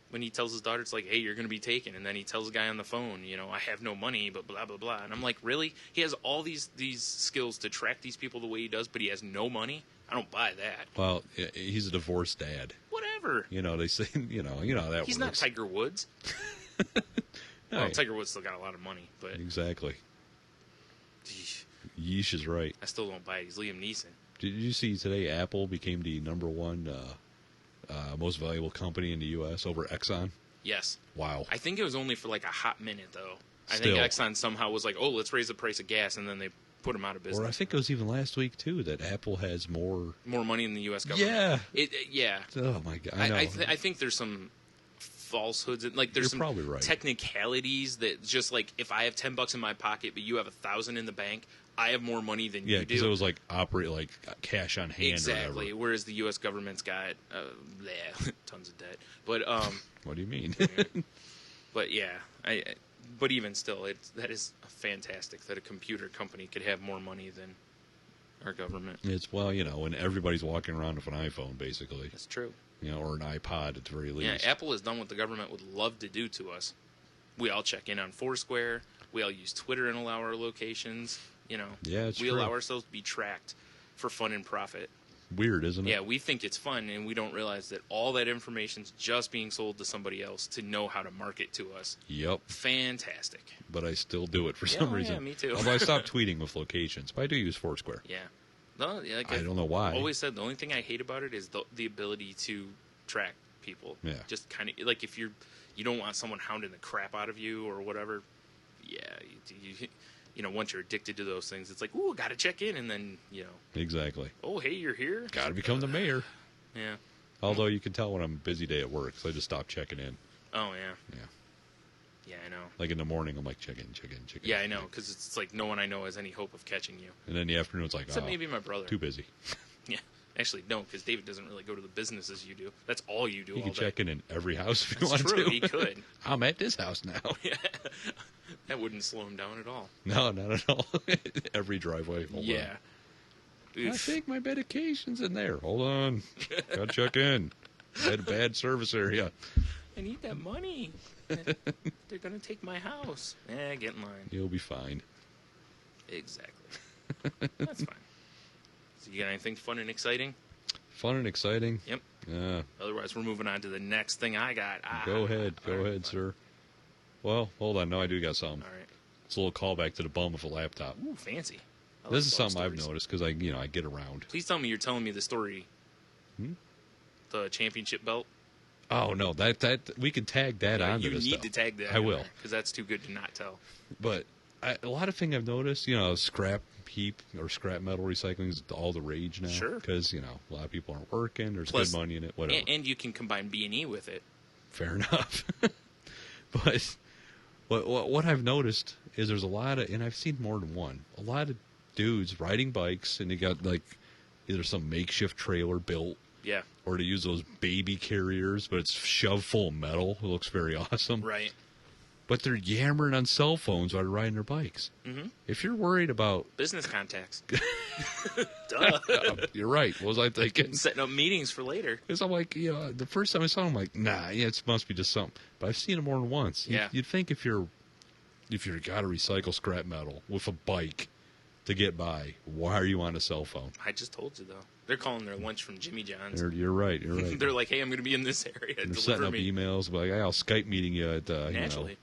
when he tells his daughter, it's like, hey, you're going to be taken. And then he tells the guy on the phone, I have no money, but blah, blah, blah. And I'm like, really? He has all these skills to track these people the way he does, but he has no money? I don't buy that. Well, he's a divorced dad. Whatever. They say, how that works. He's not Tiger Woods. No. Well, Tiger Woods still got a lot of money, but... Exactly. Geez, Yeesh is right. I still don't buy it. He's Liam Neeson. Did you see today Apple became the #1 most valuable company in the U.S. over Exxon? Yes. Wow. I think it was only for like a hot minute, though. Still. I think Exxon somehow was like, oh, let's raise the price of gas, and then they put them out of business. Or I think it was even last week, too, that Apple has more money in the U.S. government. Yeah. Yeah. Oh, my God. I know. I think there's some falsehoods. Like, there's some probably right. technicalities that just like, if I have $10 in my pocket, but you have $1,000 in the bank, I have more money than you do. Yeah, because it was like cash on hand. Exactly. Or whatever. Whereas the U.S. government's got tons of debt. But what do you mean? but yeah, but even still, that is fantastic that a computer company could have more money than our government. It's and everybody's walking around with an iPhone, basically. That's true. Or an iPod at the very least. Yeah, Apple has done what the government would love to do to us. We all check in on Foursquare. We all use Twitter and allow our locations. Yeah, it's we true. allow ourselves to be tracked for fun and profit. Weird, isn't it? Yeah, we think it's fun, and we don't realize that all that information's just being sold to somebody else to know how to market to us. Yep. Fantastic. But I still do it for some reason. Yeah, me too. Although I stopped tweeting with locations, but I do use Foursquare. Yeah. No, like I don't know why. I've always said the only thing I hate about it is the ability to track people. Yeah. Just kind of like if you don't want someone hounding the crap out of you or whatever. Yeah, once you're addicted to those things, it's like, ooh, got to check in, and then Exactly. oh, hey, you're here. Got to become the mayor. Yeah. Although you can tell when I'm a busy day at work, so I just stop checking in. Oh yeah. Yeah. Yeah, I know. Like in the morning, I'm like, check in. Yeah, I know, because it's like no one I know has any hope of catching you. And then the afternoon, it's like, Except maybe my brother. too busy. Yeah. Actually, no, because David doesn't really go to the businesses you do. That's all you do all He day. can check in every house if you That's want true, to. he could. I'm at this house now. Yeah. That wouldn't slow him down at all. No, not at all. Every driveway. Hold on. I think my medication's in there. Hold on. Gotta check in. I had a bad service area. I need that money. They're going to take my house. Get in line. You'll be fine. Exactly. That's fine. So you got anything fun and exciting? Fun and exciting? Yep. Yeah. Otherwise, we're moving on to the next thing I got. Go ahead. Go ahead, sir. Well, hold on. No, I do got something. All right. It's a little callback to the bum of a laptop. Ooh, fancy. This is something I've noticed because I get around. Please tell me you're telling me the story. The championship belt. Oh no, that we can tag that onto you this need stuff. to tag that. I will, because that's too good to not tell. But a lot of things I've noticed, scrap heap or scrap metal recycling is all the rage now. Sure. Because, a lot of people aren't working. There's Plus, good money in it, whatever. And you can combine B&E with it. Fair enough. But what I've noticed is there's a lot of, and I've seen more than one, a lot of dudes riding bikes, and they got, like, either some makeshift trailer built. Yeah. Or to use those baby carriers, but it's shoved full of metal. It looks very awesome. Right. But they're yammering on cell phones while they're riding their bikes. Mm-hmm. If you're worried about... Business contacts. Duh. You're right. What was I thinking? Setting up meetings for later. Because I'm like, the first time I saw them, I'm like, nah, it must be just something. But I've seen them more than once. Yeah. You'd think if you've got to recycle scrap metal with a bike to get by, why are you on a cell phone? I just told you, though. They're calling their lunch from Jimmy John's. You're right. They're like, hey, I'm going to be in this area. And they're setting up emails. Like, I'll Skype meeting you at, Naturally.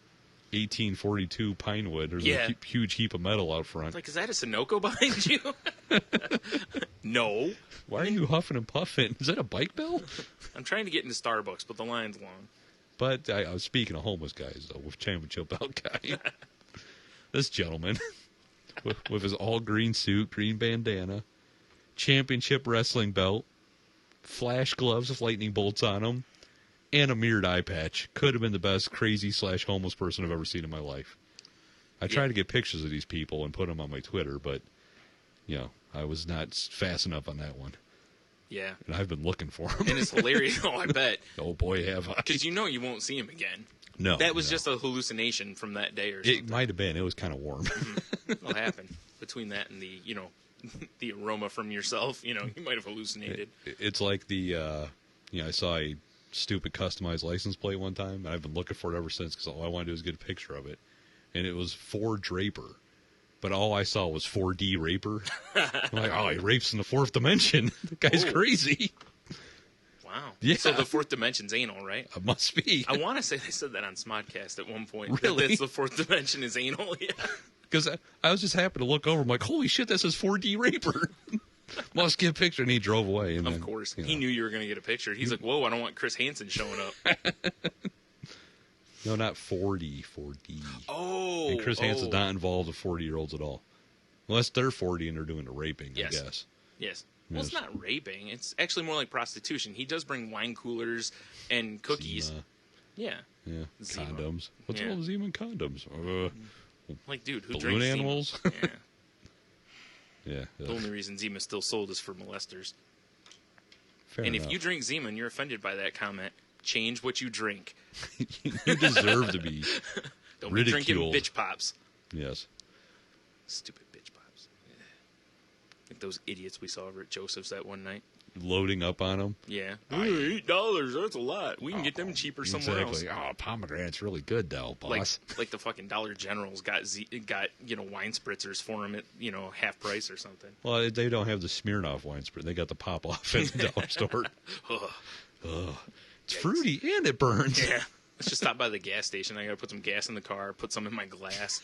1842 Pinewood. There's a huge heap of metal out front. Like, is that a Sunoco behind you? No. Why are you huffing and puffing? Is that a bike bell? I'm trying to get into Starbucks, but the line's long. But I was speaking of homeless guys, though, with Championship Belt guy. This gentleman, with his all-green suit, green bandana, championship wrestling belt, flash gloves with lightning bolts on them, and a mirrored eye patch. Could have been the best crazy/homeless person I've ever seen in my life. I tried to get pictures of these people and put them on my Twitter, but, I was not fast enough on that one. Yeah. And I've been looking for him. And it's hilarious. Oh, I bet. Oh, boy, have I. Because you won't see him again. No. That was just a hallucination from that day or something. It might have been. It was kind of warm. It'll happen. Between that and the, the aroma from yourself, you might have hallucinated. It's like I saw a stupid customized license plate one time, and I've been looking for it ever since because all I wanted to do was get a picture of it. And it was for Draper. But all I saw was 4D Raper. I'm like, oh, he rapes in the fourth dimension. The guy's crazy. Wow. Yeah. So the fourth dimension's anal, right? It must be. I want to say they said that on Smodcast at one point. Really? That's the fourth dimension is anal, yeah. Because I was just happy to look over. I'm like, holy shit, that says 4D Raper. Must get a picture. And he drove away. And of course. He knew you were going to get a picture. He's like, whoa, I don't want Chris Hansen showing up. No, not 4D. 4D. Oh. And Chris Hansen's not involved with 40-year-olds at all. Unless they're 40 and they're doing the raping, yes. I guess. Yes. Well, it's not raping. It's actually more like prostitution. He does bring wine coolers and cookies. Zima. Yeah. Yeah. Zima. Condoms. What's wrong with Zima and condoms? Like, dude, who balloon drinks animals? Zima? Yeah. Yeah. The only reason Zima's still sold is for molesters. Fair and enough. if you drink Zima and you're offended by that comment, change what you drink. You deserve to be Don't ridiculed. be drinking bitch pops. Yes. Stupid bitch pops. Yeah. Like those idiots we saw over at Joseph's that one night. Loading up on them. Yeah. $8, that's a lot. We can get them cheaper somewhere else. Oh, pomegranate's really good, though, boss. Like the fucking Dollar General's got wine spritzers for them at half price or something. Well, they don't have the Smirnoff wine spritz. They got the pop off at the dollar store. It's fruity and it burns. Yeah. Let's just stop by the gas station. I gotta put some gas in the car, put some in my glass,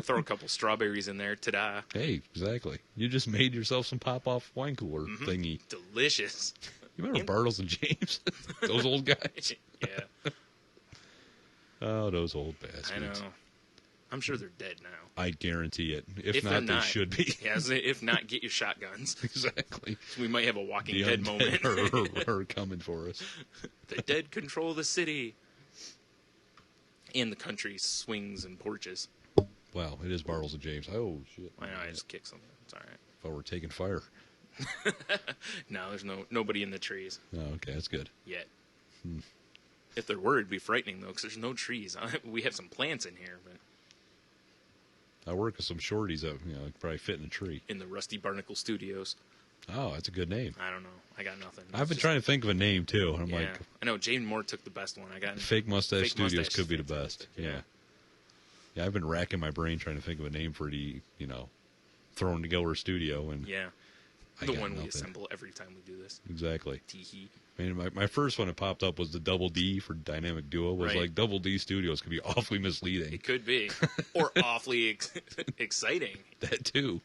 throw a couple strawberries in there. Ta-da. Hey, exactly. You just made yourself some pop-off wine cooler thingy. Delicious. You remember Bartles and James? Those old guys? Yeah. Oh, those old bastards. I know. I'm sure they're dead now. I guarantee it. If they're not, they should be. Yeah, if not, get your shotguns. Exactly. So we might have a Walking The Dead moment. are coming for us. The dead control the city. And the country swings and porches. Wow, it is Bartles and James. Oh, shit. I know, I just kicked something. It's all right. Thought we're taking fire. No, there's nobody in the trees. Oh, okay, that's good. Yet. If there were, it'd be frightening, though, because there's no trees. We have some plants in here, but... I work with some shorties that probably fit in a tree. In the Rusty Barnacle Studios. Oh, that's a good name. I don't know. I got nothing. I've been trying to think of a name, too. I'm like... I know, Jane Moore took the best one. I got Fake Mustache Studios could be the fantastic. best. Yeah, I've been racking my brain trying to think of a name for the, thrown together studio. And yeah. The one we assemble every time we do this. Exactly. Tee-hee. I mean, my first one that popped up was the Double D for Dynamic Duo. Was like Double D Studios could be awfully misleading. It could be. Or awfully exciting. That too.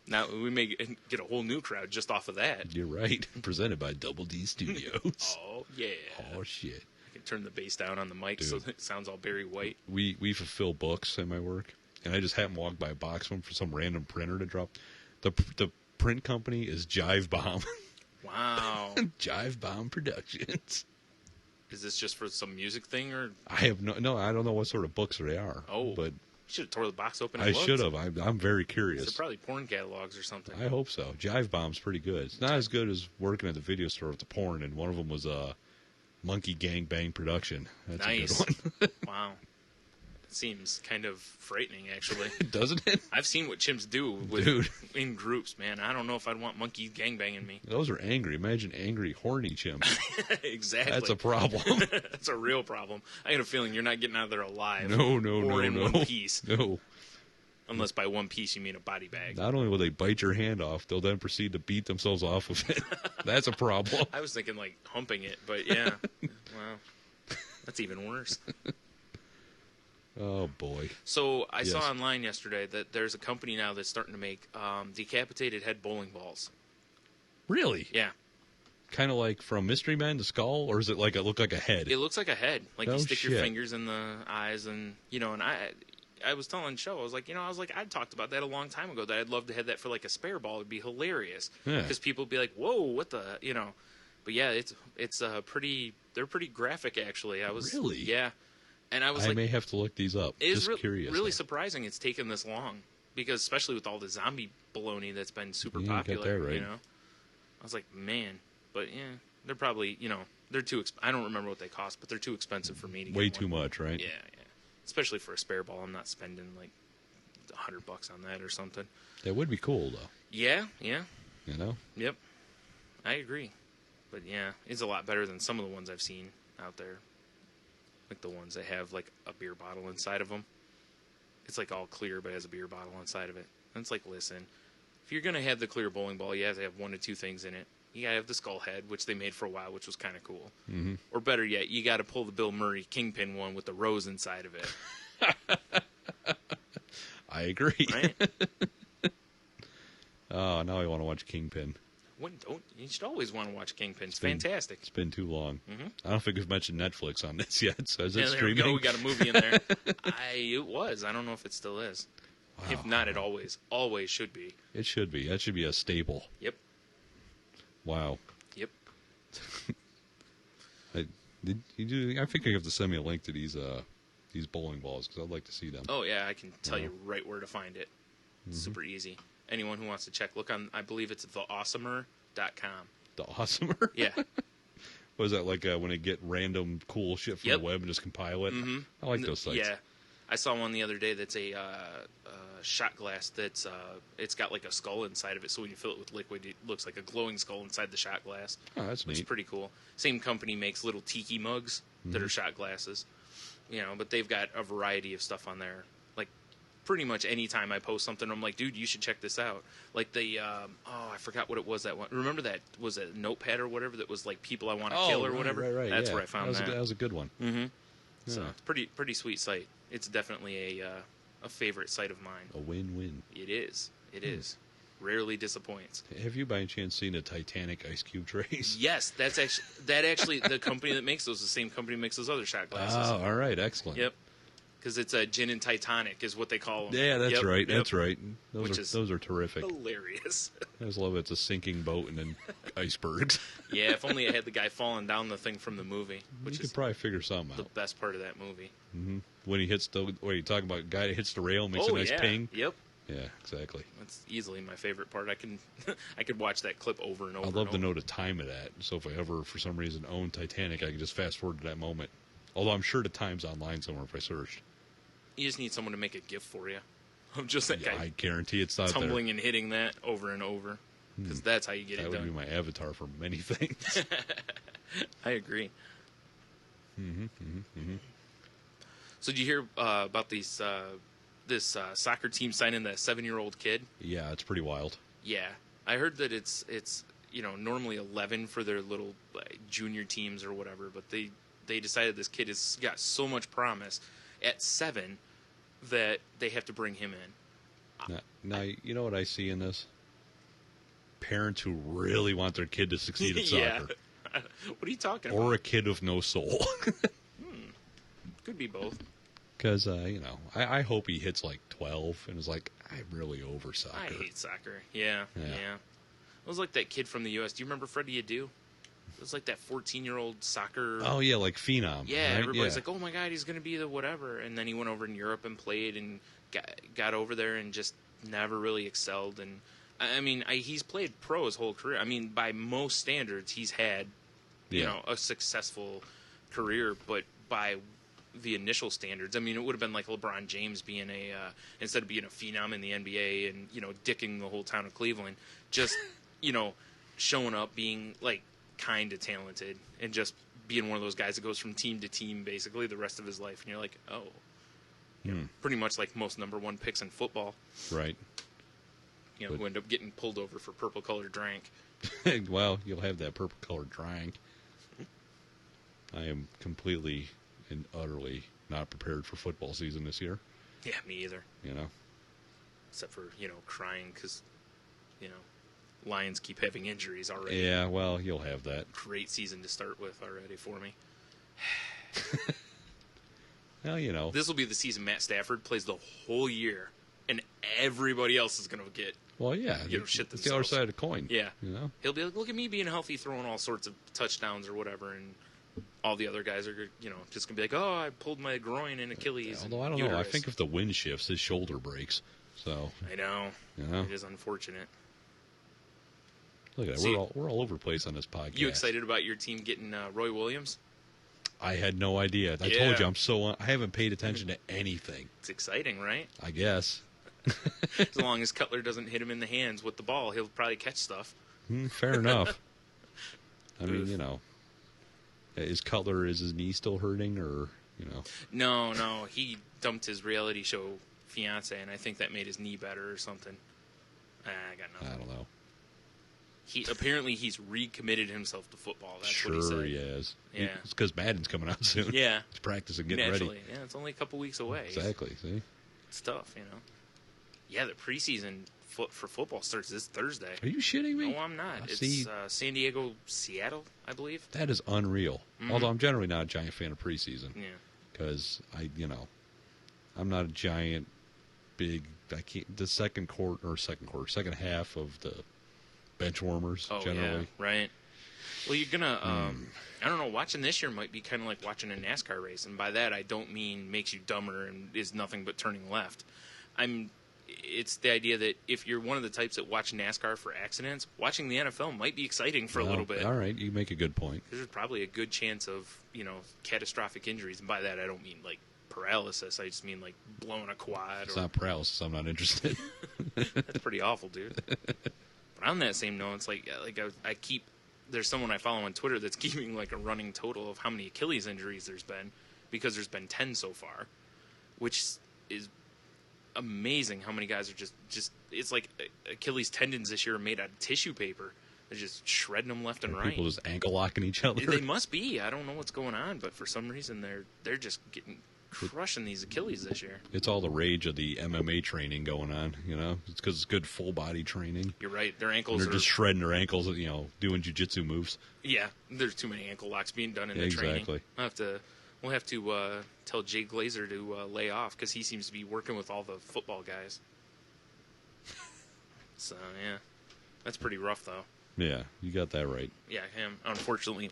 Now, we may get a whole new crowd just off of that. You're right. Presented by Double D Studios. Oh, yeah. Oh, shit. can turn the bass down on the mic so it sounds all Barry White. We fulfill books in my work, and I just happened to walk by a box one for some random printer to drop. The print company is Jive Bomb. Wow. Jive Bomb Productions. Is this just for some music thing, or? I have no. I don't know what sort of books they are. Oh, but you should have tore the box open. And I should have. I'm very curious. They're probably porn catalogs or something. I hope so. Jive Bomb's pretty good. It's not as good as working at the video store with the porn, and one of them was a Monkey Gang Bang production. That's nice. a good one. Wow. Seems kind of frightening, actually. Doesn't it? I've seen what chimps do in groups, man. I don't know if I'd want monkeys gangbanging me. Those are angry. Imagine angry, horny chimps. Exactly. That's a problem. That's a real problem. I got a feeling you're not getting out of there alive. No. Or in one piece. No. Unless by one piece you mean a body bag. Not only will they bite your hand off, they'll then proceed to beat themselves off of it. That's a problem. I was thinking like humping it, but yeah. Wow. That's even worse. Oh, boy. So I saw online yesterday that there's a company now that's starting to make decapitated head bowling balls. Really? Yeah. Kind of like from Mystery Men, the skull, or is it like look like a head? It looks like a head. Like you stick shit. your fingers in the eyes, and and I was telling Show, I was like, I talked about that a long time ago, that I'd love to have that for like a spare ball. It'd be hilarious because people would be like, whoa, what the, But yeah, it's they're pretty graphic actually. Really? Yeah. And I may have to look these up. It's just curious. Really surprising it's taken this long, because especially with all the zombie baloney that's been super popular. Got that right. I was like, man, but yeah, they're probably they're too. I don't remember what they cost, but they're too expensive for me to get. Way too much, right? Yeah. Especially for a spare ball, I'm not spending like $100 on that or something. That would be cool though. Yeah. Yep, I agree, but yeah, it's a lot better than some of the ones I've seen out there. Like the ones that have like a beer bottle inside of them. It's like all clear, but it has a beer bottle inside of it. And it's like, listen, if you're going to have the clear bowling ball, you have to have 1 to 2 things in it. You got to have the skull head, which they made for a while, which was kind of cool. Mm-hmm. Or better yet, you got to pull the Bill Murray Kingpin one with the rose inside of it. I agree. Right? Oh, now I want to watch Kingpin. You should always want to watch Kingpin. It's fantastic. It's been too long. Mm-hmm. I don't think we've mentioned Netflix on this yet. So is it there streaming? We got a movie in there. It was. I don't know if it still is. Wow. If not, it always should be. It should be. That should be a staple. Yep. Wow. Yep. I think you have to send me a link to these bowling balls because I'd like to see them. Oh yeah, I can tell you right where to find it. It's super easy. Anyone who wants to check, look on. I believe it's theawesomer.com. The Awesomer? Yeah. What is that, like when they get random cool shit from the web and just compile it? Mm-hmm. I like those sites. Yeah. I saw one the other day that's a shot glass that's it's got like a skull inside of it, so when you fill it with liquid, it looks like a glowing skull inside the shot glass. Oh, that's neat. Which is pretty cool. Same company makes little tiki mugs that are shot glasses. But they've got a variety of stuff on there. Like, pretty much any time I post something, I'm like, dude, you should check this out. Like the, I forgot what it was, that one. Remember that, was it Notepad or whatever, that was like people I want to kill or whatever? Right. That's where I found that. That was a good one. Mm-hmm. Yeah. So, it's pretty sweet site. It's definitely a favorite site of mine. A win-win. It is. It is. Rarely disappoints. Have you by any chance seen a Titanic ice cube trays? Yes, that's actually the company that makes those. The same company makes those other shot glasses. Oh, all right, excellent. Yep, because it's a gin and Titanic is what they call them. Yeah, that's right. Yep. That's right. Those are terrific. Hilarious. I just love it. It's a sinking boat and then icebergs. Yeah, if only I had the guy falling down the thing from the movie. Which you could probably figure something out. The best part of that movie. Mm-hmm. When he hits what are you talking about? A guy that hits the rail and makes a nice ping. Yep. Yeah, exactly. That's easily my favorite part. I could watch that clip over and over. I'd love to know the time of that. So if I ever, for some reason, own Titanic, I can just fast forward to that moment. Although I'm sure the time's online somewhere if I searched. You just need someone to make a GIF for you. I'm just that guy. I guarantee it's not tumbling and hitting that over and over. Because that's how you get it done. That would be my avatar for many things. I agree. Mm-hmm. So did you hear about these... this soccer team signing that 7-year-old kid? Yeah, it's pretty wild. Yeah. I heard that it's normally 11 for their little junior teams or whatever, but they decided this kid has got so much promise at 7 that they have to bring him in. Now, you know what I see in this? Parents who really want their kid to succeed at soccer. Yeah, What are you talking about? Or a kid of no soul. Could be both. Because, I hope he hits like 12 and is like, I'm really over soccer. I hate soccer. Yeah. It was like that kid from the U.S. Do you remember Freddie Adu? It was like that 14-year-old soccer. Oh, yeah, like phenom. Yeah, right? everybody's like, oh, my God, he's going to be the whatever. And then he went over in Europe and played and got over there and just never really excelled. And, I mean, he's played pro his whole career. I mean, by most standards, he's had, a successful career. But by the initial standards, I mean, it would have been like LeBron James being instead of being a phenom in the NBA and, dicking the whole town of Cleveland, just, showing up, being, like, kind of talented and just being one of those guys that goes from team to team basically the rest of his life. And you're like, oh, pretty much like most number one picks in football. Right. Who end up getting pulled over for purple-colored drank. Well, you'll have that purple-colored drank. I am completely and utterly not prepared for football season this year. Yeah, me either. Except for, crying because, Lions keep having injuries already. Yeah, well, you'll have that. Great season to start with already for me. Well, This will be the season Matt Stafford plays the whole year, and everybody else is going to get shit it's the other side of the coin. Yeah. He'll be like, look at me being healthy, throwing all sorts of touchdowns or whatever, and all the other guys are, just going to be like, oh, I pulled my groin and Achilles. Although, I don't know. I think if the wind shifts, his shoulder breaks. So I know. It is unfortunate. Look at that. We're all over the place on this podcast. You excited about your team getting Roy Williams? I had no idea. I told you I haven't paid attention to anything. It's exciting, right? I guess. As long as Cutler doesn't hit him in the hands with the ball, he'll probably catch stuff. Fair enough. I mean, is his knee still hurting, or No. He dumped his reality show fiance, and I think that made his knee better or something. I got nothing. I don't know. He's recommitted himself to football. That's what he said. Sure he is. Yeah. It's because Madden's coming out soon. Yeah. He's practicing, getting Naturally. ready. Yeah, it's only a couple weeks away. Exactly, see? It's tough, Yeah, the preseason for football starts this Thursday. Are you shitting me? No, I'm not. It's San Diego, Seattle, I believe. That is unreal. Mm-hmm. Although I'm generally not a giant fan of preseason. Yeah. Because I'm not a giant, big, the second half of the bench warmers, generally. Yeah, right. Well, you're gonna, I don't know, watching this year might be kind of like watching a NASCAR race, and by that I don't mean makes you dumber and is nothing but turning left. It's the idea that if you're one of the types that watch NASCAR for accidents, watching the NFL might be exciting for a little bit. All right, you make a good point. There's probably a good chance of, catastrophic injuries, and by that I don't mean like paralysis. I just mean like blowing a quad. It's not paralysis. I'm not interested. That's pretty awful, dude. But on that same note, it's like I keep. There's someone I follow on Twitter that's keeping like a running total of how many Achilles injuries there's been, because there's been 10 so far, which is amazing. How many guys are just it's like Achilles tendons this year are made out of tissue paper. They're just shredding them left and right. People just ankle locking each other. They must be. I don't know what's going on, but for some reason they're just crushing these Achilles this year. It's all the rage of the MMA training going on, It's because it's good full body training. You're right. Their ankles they're just shredding their ankles, doing jiu-jitsu moves. Yeah, there's too many ankle locks being done in the training. We'll have to tell Jay Glazer to lay off, because he seems to be working with all the football guys. So, yeah. That's pretty rough, though. Yeah, you got that right. Yeah, him. Unfortunately,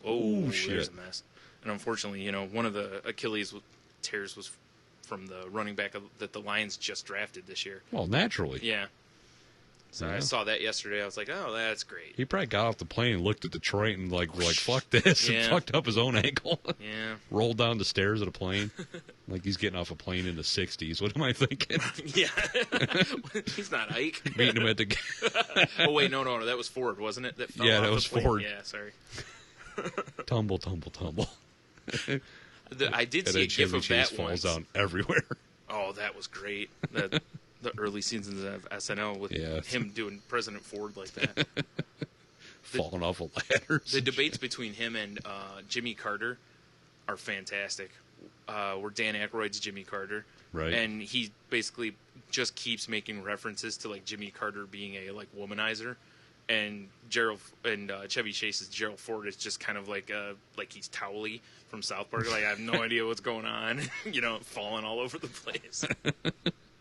shit. There's a mess. And unfortunately, one of the Achilles tears was from the running back that the Lions just drafted this year. Well, naturally. Yeah. So I saw that yesterday. I was like, oh, that's great. He probably got off the plane and looked at Detroit and like fuck this, and fucked up his own ankle. Yeah. Rolled down the stairs of the plane like he's getting off a plane in the 60s. What am I thinking? Yeah. He's not Ike. Meeting him at the... Oh, wait, no. That was Ford, wasn't it? That was Ford. Yeah, sorry. Tumble. I did see a gif of that falls once. Down everywhere. Oh, that was great. The early seasons of SNL with him doing President Ford like that. Falling off a ladder. The debates between him and Jimmy Carter are fantastic. Where Dan Aykroyd's Jimmy Carter. Right. And he basically just keeps making references to like Jimmy Carter being a like womanizer. and Chevy Chase's Gerald Ford is just kind of like he's Towley from South Park. Like, I have no idea what's going on. Falling all over the place.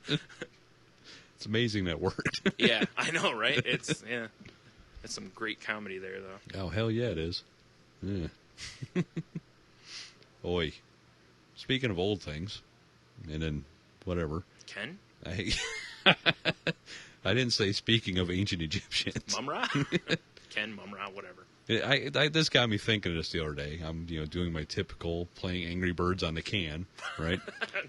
It's amazing that worked. Yeah, I know, right? It's some great comedy there, though. Oh, hell yeah, it is. Yeah. Oi. Speaking of old things, and then whatever. Ken? I didn't say speaking of ancient Egyptians. Mumra? Ken, Mumra, whatever. This got me thinking of this the other day. I'm doing my typical playing Angry Birds on the can, right?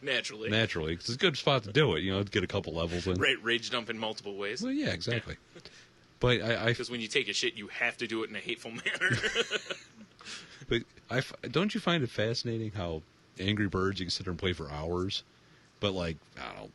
Naturally. 'Cause it's a good spot to do it, get a couple levels in. Rage dump in multiple ways. Well, yeah, exactly. Yeah. But because when you take a shit, you have to do it in a hateful manner. But don't you find it fascinating how Angry Birds you can sit there and play for hours, but like, I don't know,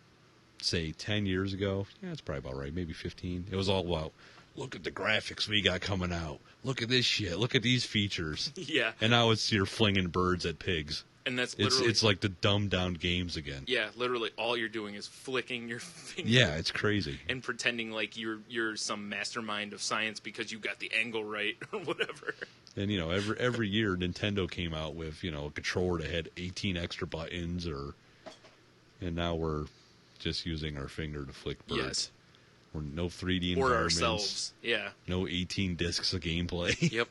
say 10 years ago, yeah, it's probably about right, maybe 15, it was all about, look at the graphics we got coming out, look at this shit, look at these features. Yeah. And now it's you're flinging birds at pigs. And that's literally... It's like the dumbed down games again. Yeah, literally all you're doing is flicking your finger. Yeah, it's crazy. And pretending like you're some mastermind of science because you got the angle right or whatever. And, every year Nintendo came out with, a controller that had 18 extra buttons, and now we're just using our finger to flick birds. Yes. Or no 3D environments. Or ourselves, yeah. No 18 discs of gameplay. Yep.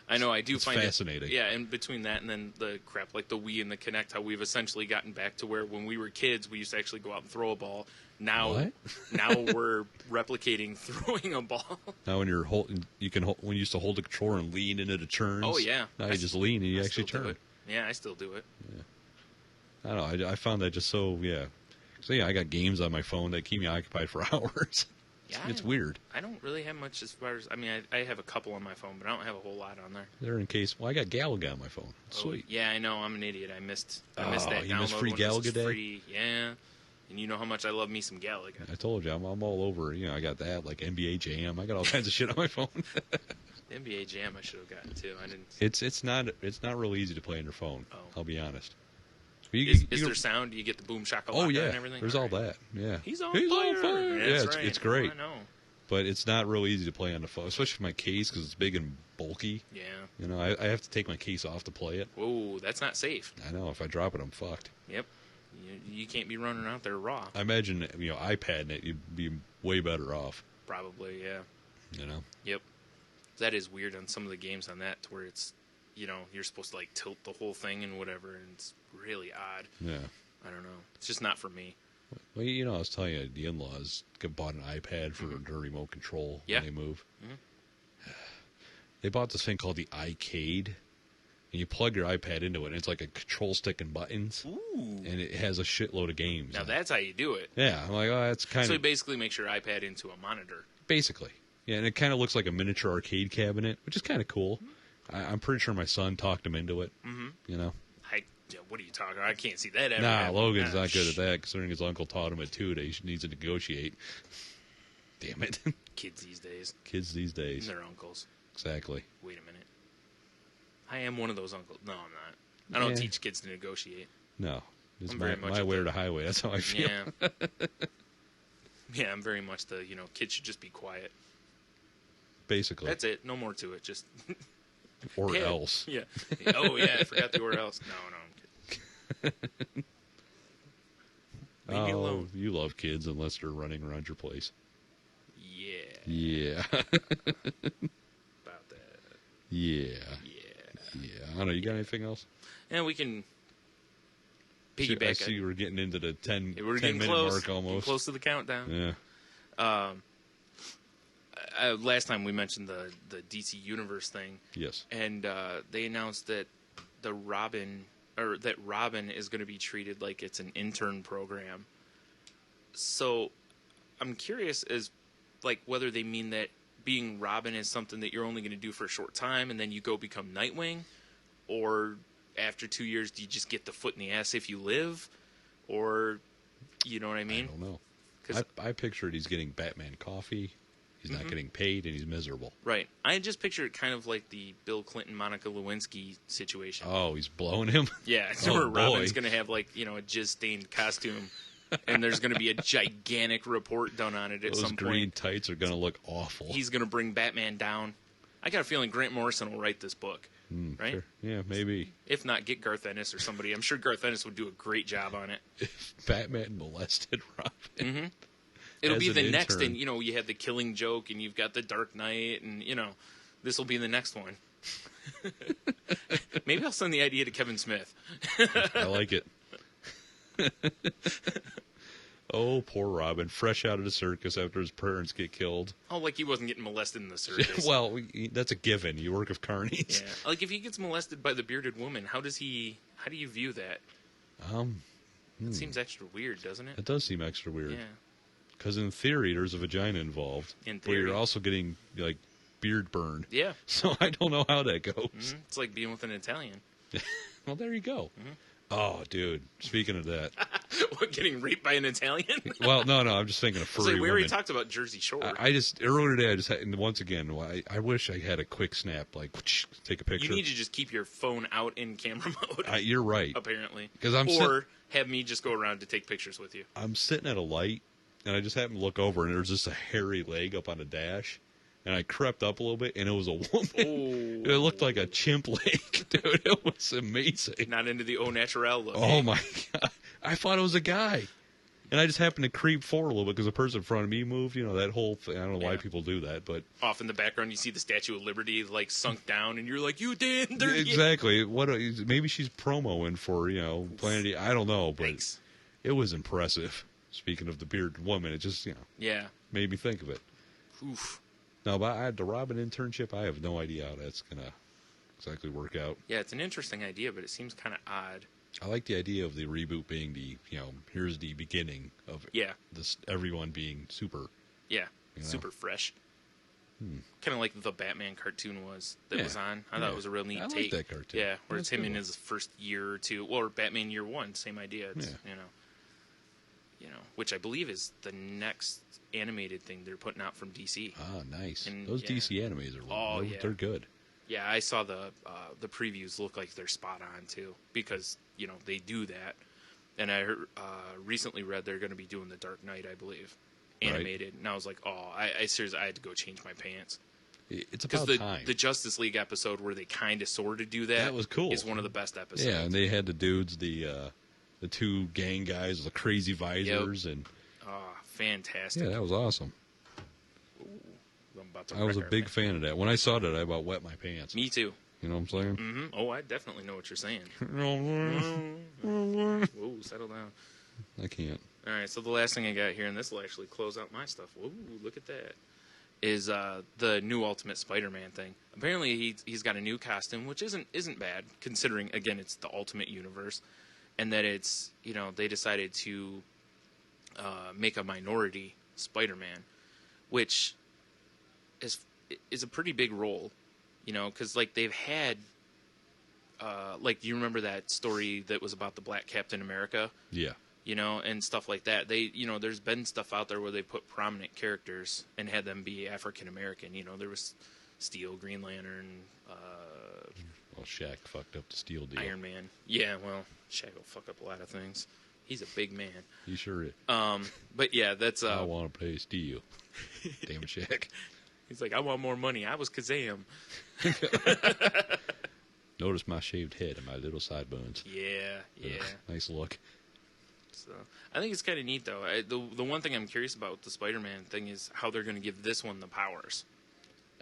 I know, I do find fascinating. Yeah, and between that and then the crap like the Wii and the Kinect, how we've essentially gotten back to where when we were kids, we used to actually go out and throw a ball. Now we're replicating throwing a ball. Now when when you used to hold the controller and lean into the turns. Oh, yeah. Now you just lean and you actually turn. Yeah, I still do it. Yeah. I don't know. I found that just so, yeah. So, yeah, I got games on my phone that keep me occupied for hours. Yeah, it's weird. I don't really have much as far as... I mean, I have a couple on my phone, but I don't have a whole lot on there. They're in case... Well, I got Galaga on my phone. Sweet. Yeah, I know. I'm an idiot. I missed that download. You missed free Galaga Day? Free. Yeah. And you know how much I love me some Galaga. I told you. I'm all over. I got that, like NBA Jam. I got all kinds of shit on my phone. NBA Jam I should have gotten, too. I didn't... It's not real easy to play on your phone. Oh. I'll be honest. Is there sound? Do you get the boom shakalaka and everything? There's all that. Yeah. He's on fire. Yeah, it's great. I know. But it's not real easy to play on the phone, especially with my case because it's big and bulky. Yeah. I have to take my case off to play it. Whoa, that's not safe. I know. If I drop it, I'm fucked. Yep. You can't be running out there raw. I imagine, iPading it, you'd be way better off. Probably, yeah. Yep. That is weird on some of the games on that, to where it's, you're supposed to like tilt the whole thing and whatever, and it's really odd. Yeah. I don't know. It's just not for me. Well, I was telling you, the in-laws bought an iPad for their remote control when they move. Mm-hmm. They bought this thing called the Icade, and you plug your iPad into it, and it's like a control stick and buttons. Ooh. And it has a shitload of games. Now that's how you do it. Yeah, I'm like, that's kind of... So you basically makes your iPad into a monitor. Basically. Yeah, and it kind of looks like a miniature arcade cabinet, which is kind of cool. Mm-hmm. I'm pretty sure my son talked him into it. Mm-hmm. What are you talking about? I can't see that ever. Nah, Logan's not good at that, considering his uncle taught him at 2 that he needs to negotiate. Damn it. Kids these days. And their uncles. Exactly. Wait a minute. I am one of those uncles. No, I'm not. I don't teach kids to negotiate. No. It's my way or the highway. That's how I feel. Yeah. Yeah, I'm very much the, kids should just be quiet. Basically. That's it. No more to it. Just... Or else. Yeah. Oh, yeah, I forgot the or else. No, I'm kidding. Leave me alone. You love kids unless they're running around your place. Yeah. About that. Yeah. I don't know. You got anything else? Yeah, we can piggyback. I see we're getting into the 10-minute close, mark almost. Getting close to the countdown. Yeah. Last time we mentioned the DC Universe thing. Yes. And they announced that Robin is going to be treated like it's an intern program. So I'm curious as like whether they mean that being Robin is something that you're only going to do for a short time and then you go become Nightwing, or after 2 years do you just get the foot in the ass if you live, or you know what I mean? I don't know. I pictured he's getting Batman coffee. He's not getting paid, and he's miserable. Right. I just picture it kind of like the Bill Clinton, Monica Lewinsky situation. Oh, he's blowing him? Yeah. So where Robin's going to have, like, a jizz-stained costume and there's going to be a gigantic report done on it at some point. Those green tights are going to look awful. He's going to bring Batman down. I got a feeling Grant Morrison will write this book, right? Sure. Yeah, maybe. If not, get Garth Ennis or somebody. I'm sure Garth Ennis would do a great job on it. If Batman molested Robin. Mm-hmm. It'll be the next, and you had the Killing Joke, and you've got the Dark Knight, and this will be the next one. Maybe I'll send the idea to Kevin Smith. I like it. Oh, poor Robin, fresh out of the circus after his parents get killed. Oh, like he wasn't getting molested in the circus. Well, that's a given. You work with carnies. Yeah, like if he gets molested by the bearded woman, how do you view that? It seems extra weird, doesn't it? It does seem extra weird. Yeah. Because in theory, there's a vagina involved. In theory. But you're also getting, like, beard burn. Yeah. So I don't know how that goes. Mm-hmm. It's like being with an Italian. Well, there you go. Mm-hmm. Oh, dude. Speaking of that. What, getting raped by an Italian? Well, no. I'm just thinking of furry we already women. talked about Jersey Shore. Earlier today, and once again, I wish I had a quick snap, like, take a picture. You need to just keep your phone out in camera mode. You're right. Apparently. Or have me just go around to take pictures with you. I'm sitting at a light, and I just happened to look over, and there's just a hairy leg up on a dash. And I crept up a little bit, and it was a woman. Oh. It looked like a chimp leg, dude. It was amazing. Not into the au naturel look. Oh, my God. I thought it was a guy. And I just happened to creep forward a little bit because the person in front of me moved. That whole thing. I don't know why people do that, but... Off in the background, you see the Statue of Liberty, like, sunk down, and you're like, you did! Exactly. Maybe she's promoing for, Planet... I don't know, but Thanks. It was impressive. Speaking of the bearded woman, it just, made me think of it. Oof. No, but the Robin internship, I have no idea how that's going to exactly work out. Yeah, it's an interesting idea, but it seems kind of odd. I like the idea of the reboot being here's the beginning of this everyone being super. Yeah, super fresh. Kind of like the Batman cartoon was on. I thought it was a real neat take. I like that cartoon. Yeah, where it's him in his first year or two, or Batman Year One, same idea. It's, which I believe is the next animated thing they're putting out from DC. Ah, nice. And, those DC animes are they're good. Yeah, I saw the previews look like they're spot on too, because they do that. And I recently read they're going to be doing the Dark Knight, I believe, animated. Right. And I was like, I seriously, I had to go change my pants. It's about time. The Justice League episode where they kind of sort of do that. That was cool. Is one of the best episodes. Yeah, and they had the dudes, the two gang guys with the crazy visors and. Fantastic. Yeah, that was awesome. Ooh, I was a big fan of that. When I saw that, I about wet my pants. Me too. You know what I'm saying? Mm-hmm. Oh, I definitely know what you're saying. Whoa, settle down. I can't. All right, so the last thing I got here, and this will actually close out my stuff. Whoa, look at that. Is the new Ultimate Spider-Man thing. Apparently, he's got a new costume, which isn't bad, considering, again, it's the Ultimate Universe. And that it's, they decided to make a minority Spider-Man, which is a pretty big role, because like they've had, like, do you remember that story that was about the Black Captain America? Yeah. And stuff like that. They, there's been stuff out there where they put prominent characters and had them be African American. There was Steel, Green Lantern. Well, Shaq fucked up the Steel deal. Iron Man. Yeah, well, Shaq will fuck up a lot of things. He's a big man. He sure is. But yeah, that's. I want to play Steel. Damn it, Shaq. He's like, I want more money. I was Kazam. Notice my shaved head and my little sideburns. Yeah. Nice look. So I think it's kind of neat, though. The one thing I'm curious about with the Spider-Man thing is how they're going to give this one the powers.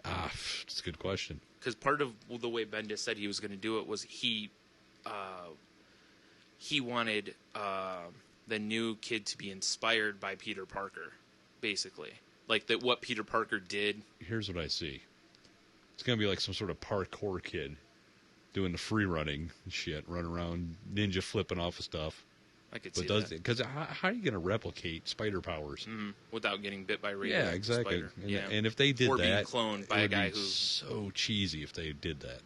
That's a good question. Because part of the way Bendis said he was going to do it was he wanted the new kid to be inspired by Peter Parker, basically. Like that, what Peter Parker did. Here's what I see. It's going to be like some sort of parkour kid doing the free running and shit, running around, ninja flipping off of stuff. I could see that. Because how are you going to replicate spider powers? Without getting bit by a regular exactly. spider. And if they did or that... being cloned by a guy who... so cheesy if they did that.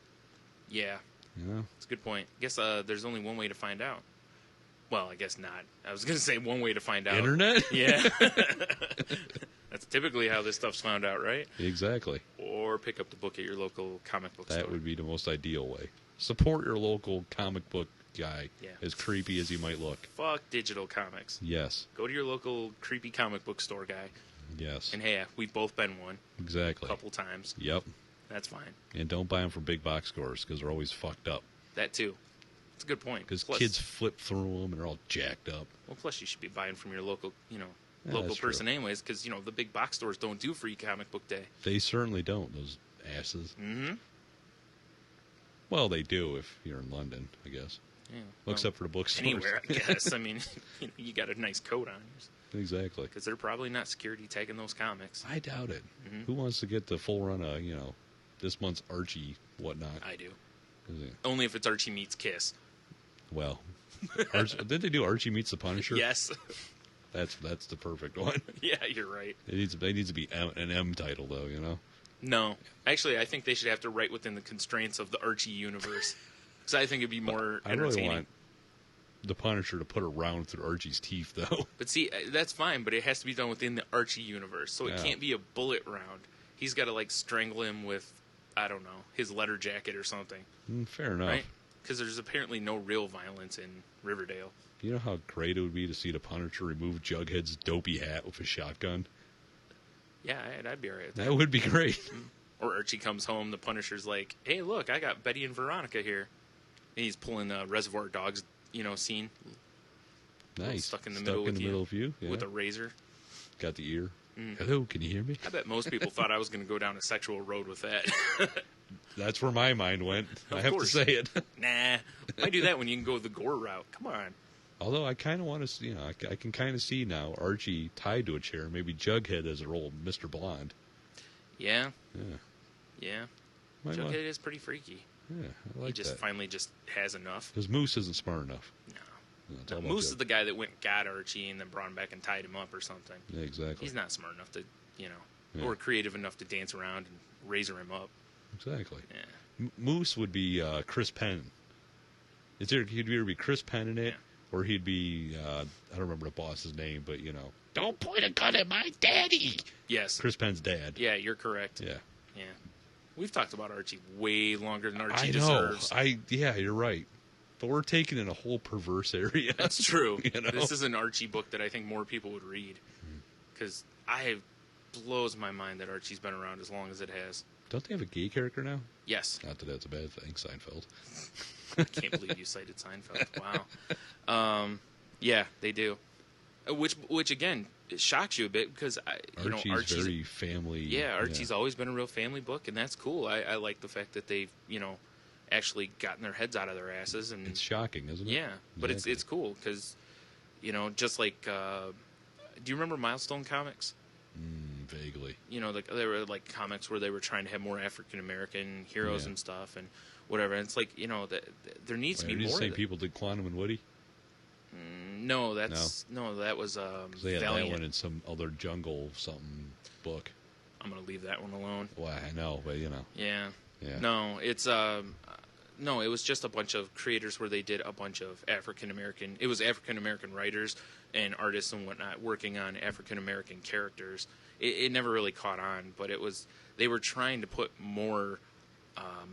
Yeah. That's a good point. I guess there's only one way to find out. Well, I guess not. I was going to say one way to find out. Internet? Yeah. That's typically how this stuff's found out, right? Exactly. Or pick up the book at your local comic book store. That would be the most ideal way. Support your local comic book guy, as creepy as he might look. Fuck digital comics. Yes. Go to your local creepy comic book store guy. Yes. And hey, we've both been one. Exactly. A couple times. Yep. That's fine. And don't buy them from big box stores because they're always fucked up. That too. That's a good point. Because kids flip through them and they're all jacked up. Well, plus you should be buying from your local, local person anyways, because, the big box stores don't do free comic book day. They certainly don't, those asses. Mm-hmm. Well, they do if you're in London, I guess. Yeah. Well, except for the bookstores. Anywhere, I guess. I mean, you got a nice coat on. Exactly. Because they're probably not security tagging those comics. I doubt it. Mm-hmm. Who wants to get the full run of, this month's Archie whatnot? I do. Only if it's Archie meets Kiss. Well, did they do Archie meets the Punisher? Yes. That's the perfect one. Yeah, you're right. It needs to be an M title, though, No. Actually, I think they should have to write within the constraints of the Archie universe. Because I think it'd be more entertaining. I really want the Punisher to put a round through Archie's teeth, though. But see, that's fine, but it has to be done within the Archie universe. So it can't be a bullet round. He's got to, strangle him with, I don't know, his letter jacket or something. Fair enough. Right? Because there's apparently no real violence in Riverdale. You know how great it would be to see the Punisher remove Jughead's dopey hat with a shotgun? Yeah, I'd be all right with that. Would be great. Or Archie comes home, the Punisher's like, hey, look, I got Betty and Veronica here. And he's pulling a Reservoir Dogs, scene. Nice. Stuck in the middle of you. Yeah. With a razor. Got the ear. Hello, can you hear me? I bet most people thought I was going to go down a sexual road with that. That's where my mind went. I have to say it. Nah. Why do that when you can go the gore route? Come on. Although I kind of want to, I can kind of see now Archie tied to a chair, maybe Jughead as a role Mr. Blonde. Yeah. Yeah. Yeah. Jughead is pretty freaky. Yeah, I like that. He finally just has enough. Because Moose isn't smart enough. No. Moose is the guy that went and got Archie and then brought him back and tied him up or something. Yeah, exactly. He's not smart enough to, or creative enough to dance around and razor him up. Exactly. Yeah. Moose would be Chris Penn. He'd either be Chris Penn in it, or he'd be, I don't remember the boss's name, but, don't point a gun at my daddy. Yes. Chris Penn's dad. Yeah, you're correct. Yeah. Yeah. We've talked about Archie way longer than Archie I know. deserves. Yeah, you're right. But we're taking in a whole perverse area. That's true. This is an Archie book that I think more people would read. Because blows my mind that Archie's been around as long as it has. Don't they have a gay character now? Yes. Not that that's a bad thing, Seinfeld. I can't believe you cited Seinfeld. Wow. Yeah, they do. Which again, it shocks you a bit because Archie's very family. Yeah, Archie's always been a real family book, and that's cool. I like the fact that they've actually gotten their heads out of their asses, and it's shocking, isn't it? Yeah, but it's cool because just like do you remember Milestone Comics? Vaguely. There were comics where they were trying to have more African American heroes and stuff and whatever. And it's there needs to be more. Are you saying people did Quantum and Woody? No, that was they had Valiant. that one in some other jungle something book. I'm gonna leave that one alone. Well, I know, but Yeah. No, it's no, it was just a bunch of creators where they did a bunch of African American. It was African American writers and artists and whatnot working on African American characters. It never really caught on, but they were trying to put more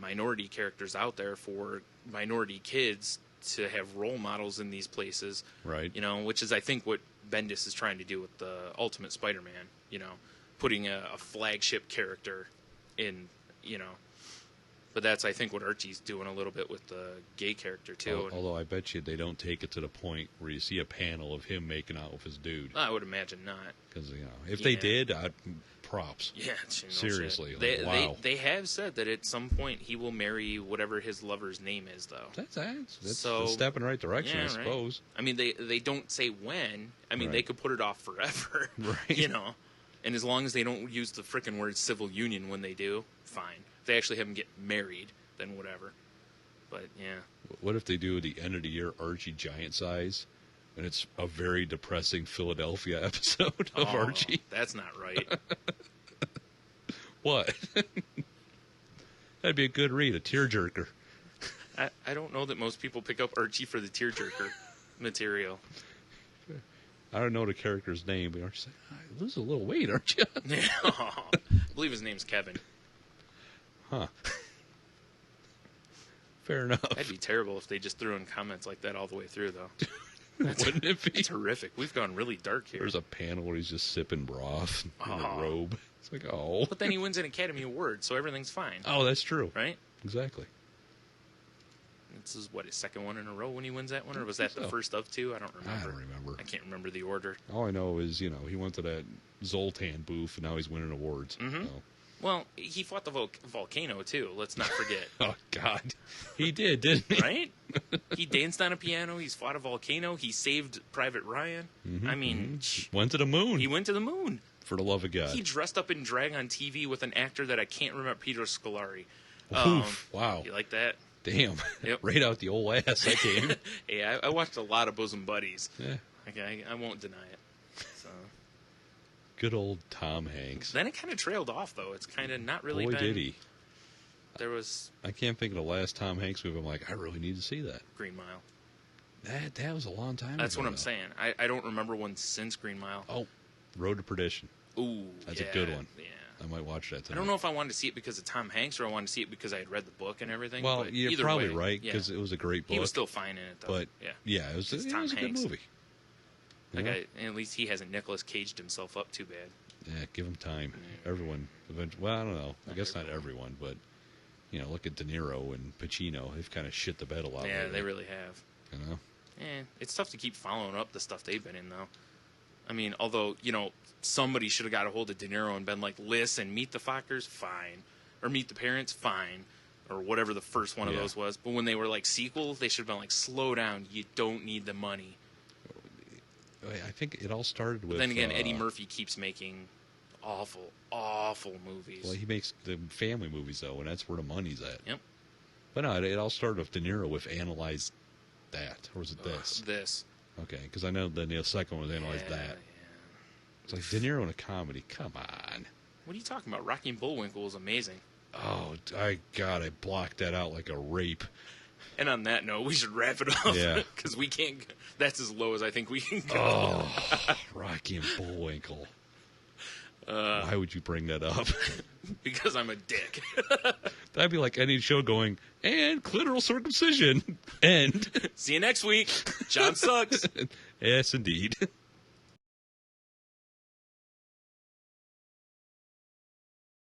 minority characters out there for minority kids to have role models in these places, right? Which is I think what Bendis is trying to do with the Ultimate Spider-Man. Putting a flagship character in, But that's I think what Archie's doing a little bit with the gay character too. Although I bet you they don't take it to the point where you see a panel of him making out with his dude. I would imagine not. Because if they did, props. Yeah, seriously. Wow. They have said that at some point he will marry whatever his lover's name is, though. That's a step in the right direction, I suppose. I mean, they don't say when. I mean, they could put it off forever. Right. And as long as they don't use the frickin' word civil union when they do, fine. If they actually have them get married, then whatever. But, yeah. What if they do the end of the year Archie giant size, and it's a very depressing Philadelphia episode of Archie? That's not right. What? That'd be a good read, a tearjerker. I don't know that most people pick up Archie for the tearjerker material. I don't know the character's name, but aren't you saying, you lose a little weight, aren't you? I believe his name's Kevin. Huh. Fair enough. That'd be terrible if they just threw in comments like that all the way through, though. Wouldn't it be? It's horrific. We've gone really dark here. There's a panel where he's just sipping broth in a robe. It's like, oh. But then he wins an Academy Award, so everything's fine. Oh, that's true. Right? Exactly. This is, what, his second one in a row when he wins that one? Or was that the first of two? I don't remember. I can't remember the order. All I know is, he went to that Zoltan booth, and now he's winning awards. Mm-hmm. So. Well, he fought the volcano, too. Let's not forget. Oh, God. He did, didn't he? Right? He danced on a piano. He's fought a volcano. He saved Private Ryan. Mm-hmm, I mean... Went to the moon. He went to the moon. For the love of God. He dressed up in drag on TV with an actor that I can't remember, Peter Scolari. Oof, wow. You like that? Damn. Yep. Right out the old ass, that game. Hey, I watched a lot of Bosom Buddies. Yeah. Okay, I won't deny it. So... Good old Tom Hanks. Then it kind of trailed off, though. It's kind of not really Boy, been... did he. There was... I can't think of the last Tom Hanks movie. I'm like, I really need to see that. Green Mile. That was a long time ago. That's what I'm saying. I don't remember one since Green Mile. Oh, Road to Perdition. Ooh, That's a good one. Yeah. I might watch that tonight. I don't know if I wanted to see it because of Tom Hanks or I wanted to see it because I had read the book and everything. Well, but you're either probably way, right because it was a great book. He was still fine in it, though. But, yeah, it was a good movie. At least he hasn't Nicolas Caged himself up too bad. Yeah, give him time. Everyone, eventually, well, I don't know. I guess not everyone, but, look at De Niro and Pacino. They've kind of shit the bed a lot. Yeah, lately. they really have. It's tough to keep following up the stuff they've been in, though. I mean, although, somebody should have got a hold of De Niro and been like, listen, Meet the Fockers, fine. Or Meet the Parents, fine. Or whatever the first one of those was. But when they were like sequels, they should have been like, slow down, you don't need the money. I think it all started with... But then again, Eddie Murphy keeps making awful, awful movies. Well, he makes the family movies, though, and that's where the money's at. Yep. But no, it all started with De Niro with Analyze That. Or was it this? This. Okay, because I know the second one was Analyze That. Yeah. It's like De Niro in a comedy. Come on. What are you talking about? Rocky and Bullwinkle was amazing. Oh, I blocked that out like a rape. And on that note, we should wrap it up. Yeah. Because we can't... That's as low as I think we can go. Oh, Rocky and Bullwinkle. Why would you bring that up? Because I'm a dick. That'd be like any show going, and clitoral circumcision. And... See you next week. John sucks. Yes, indeed.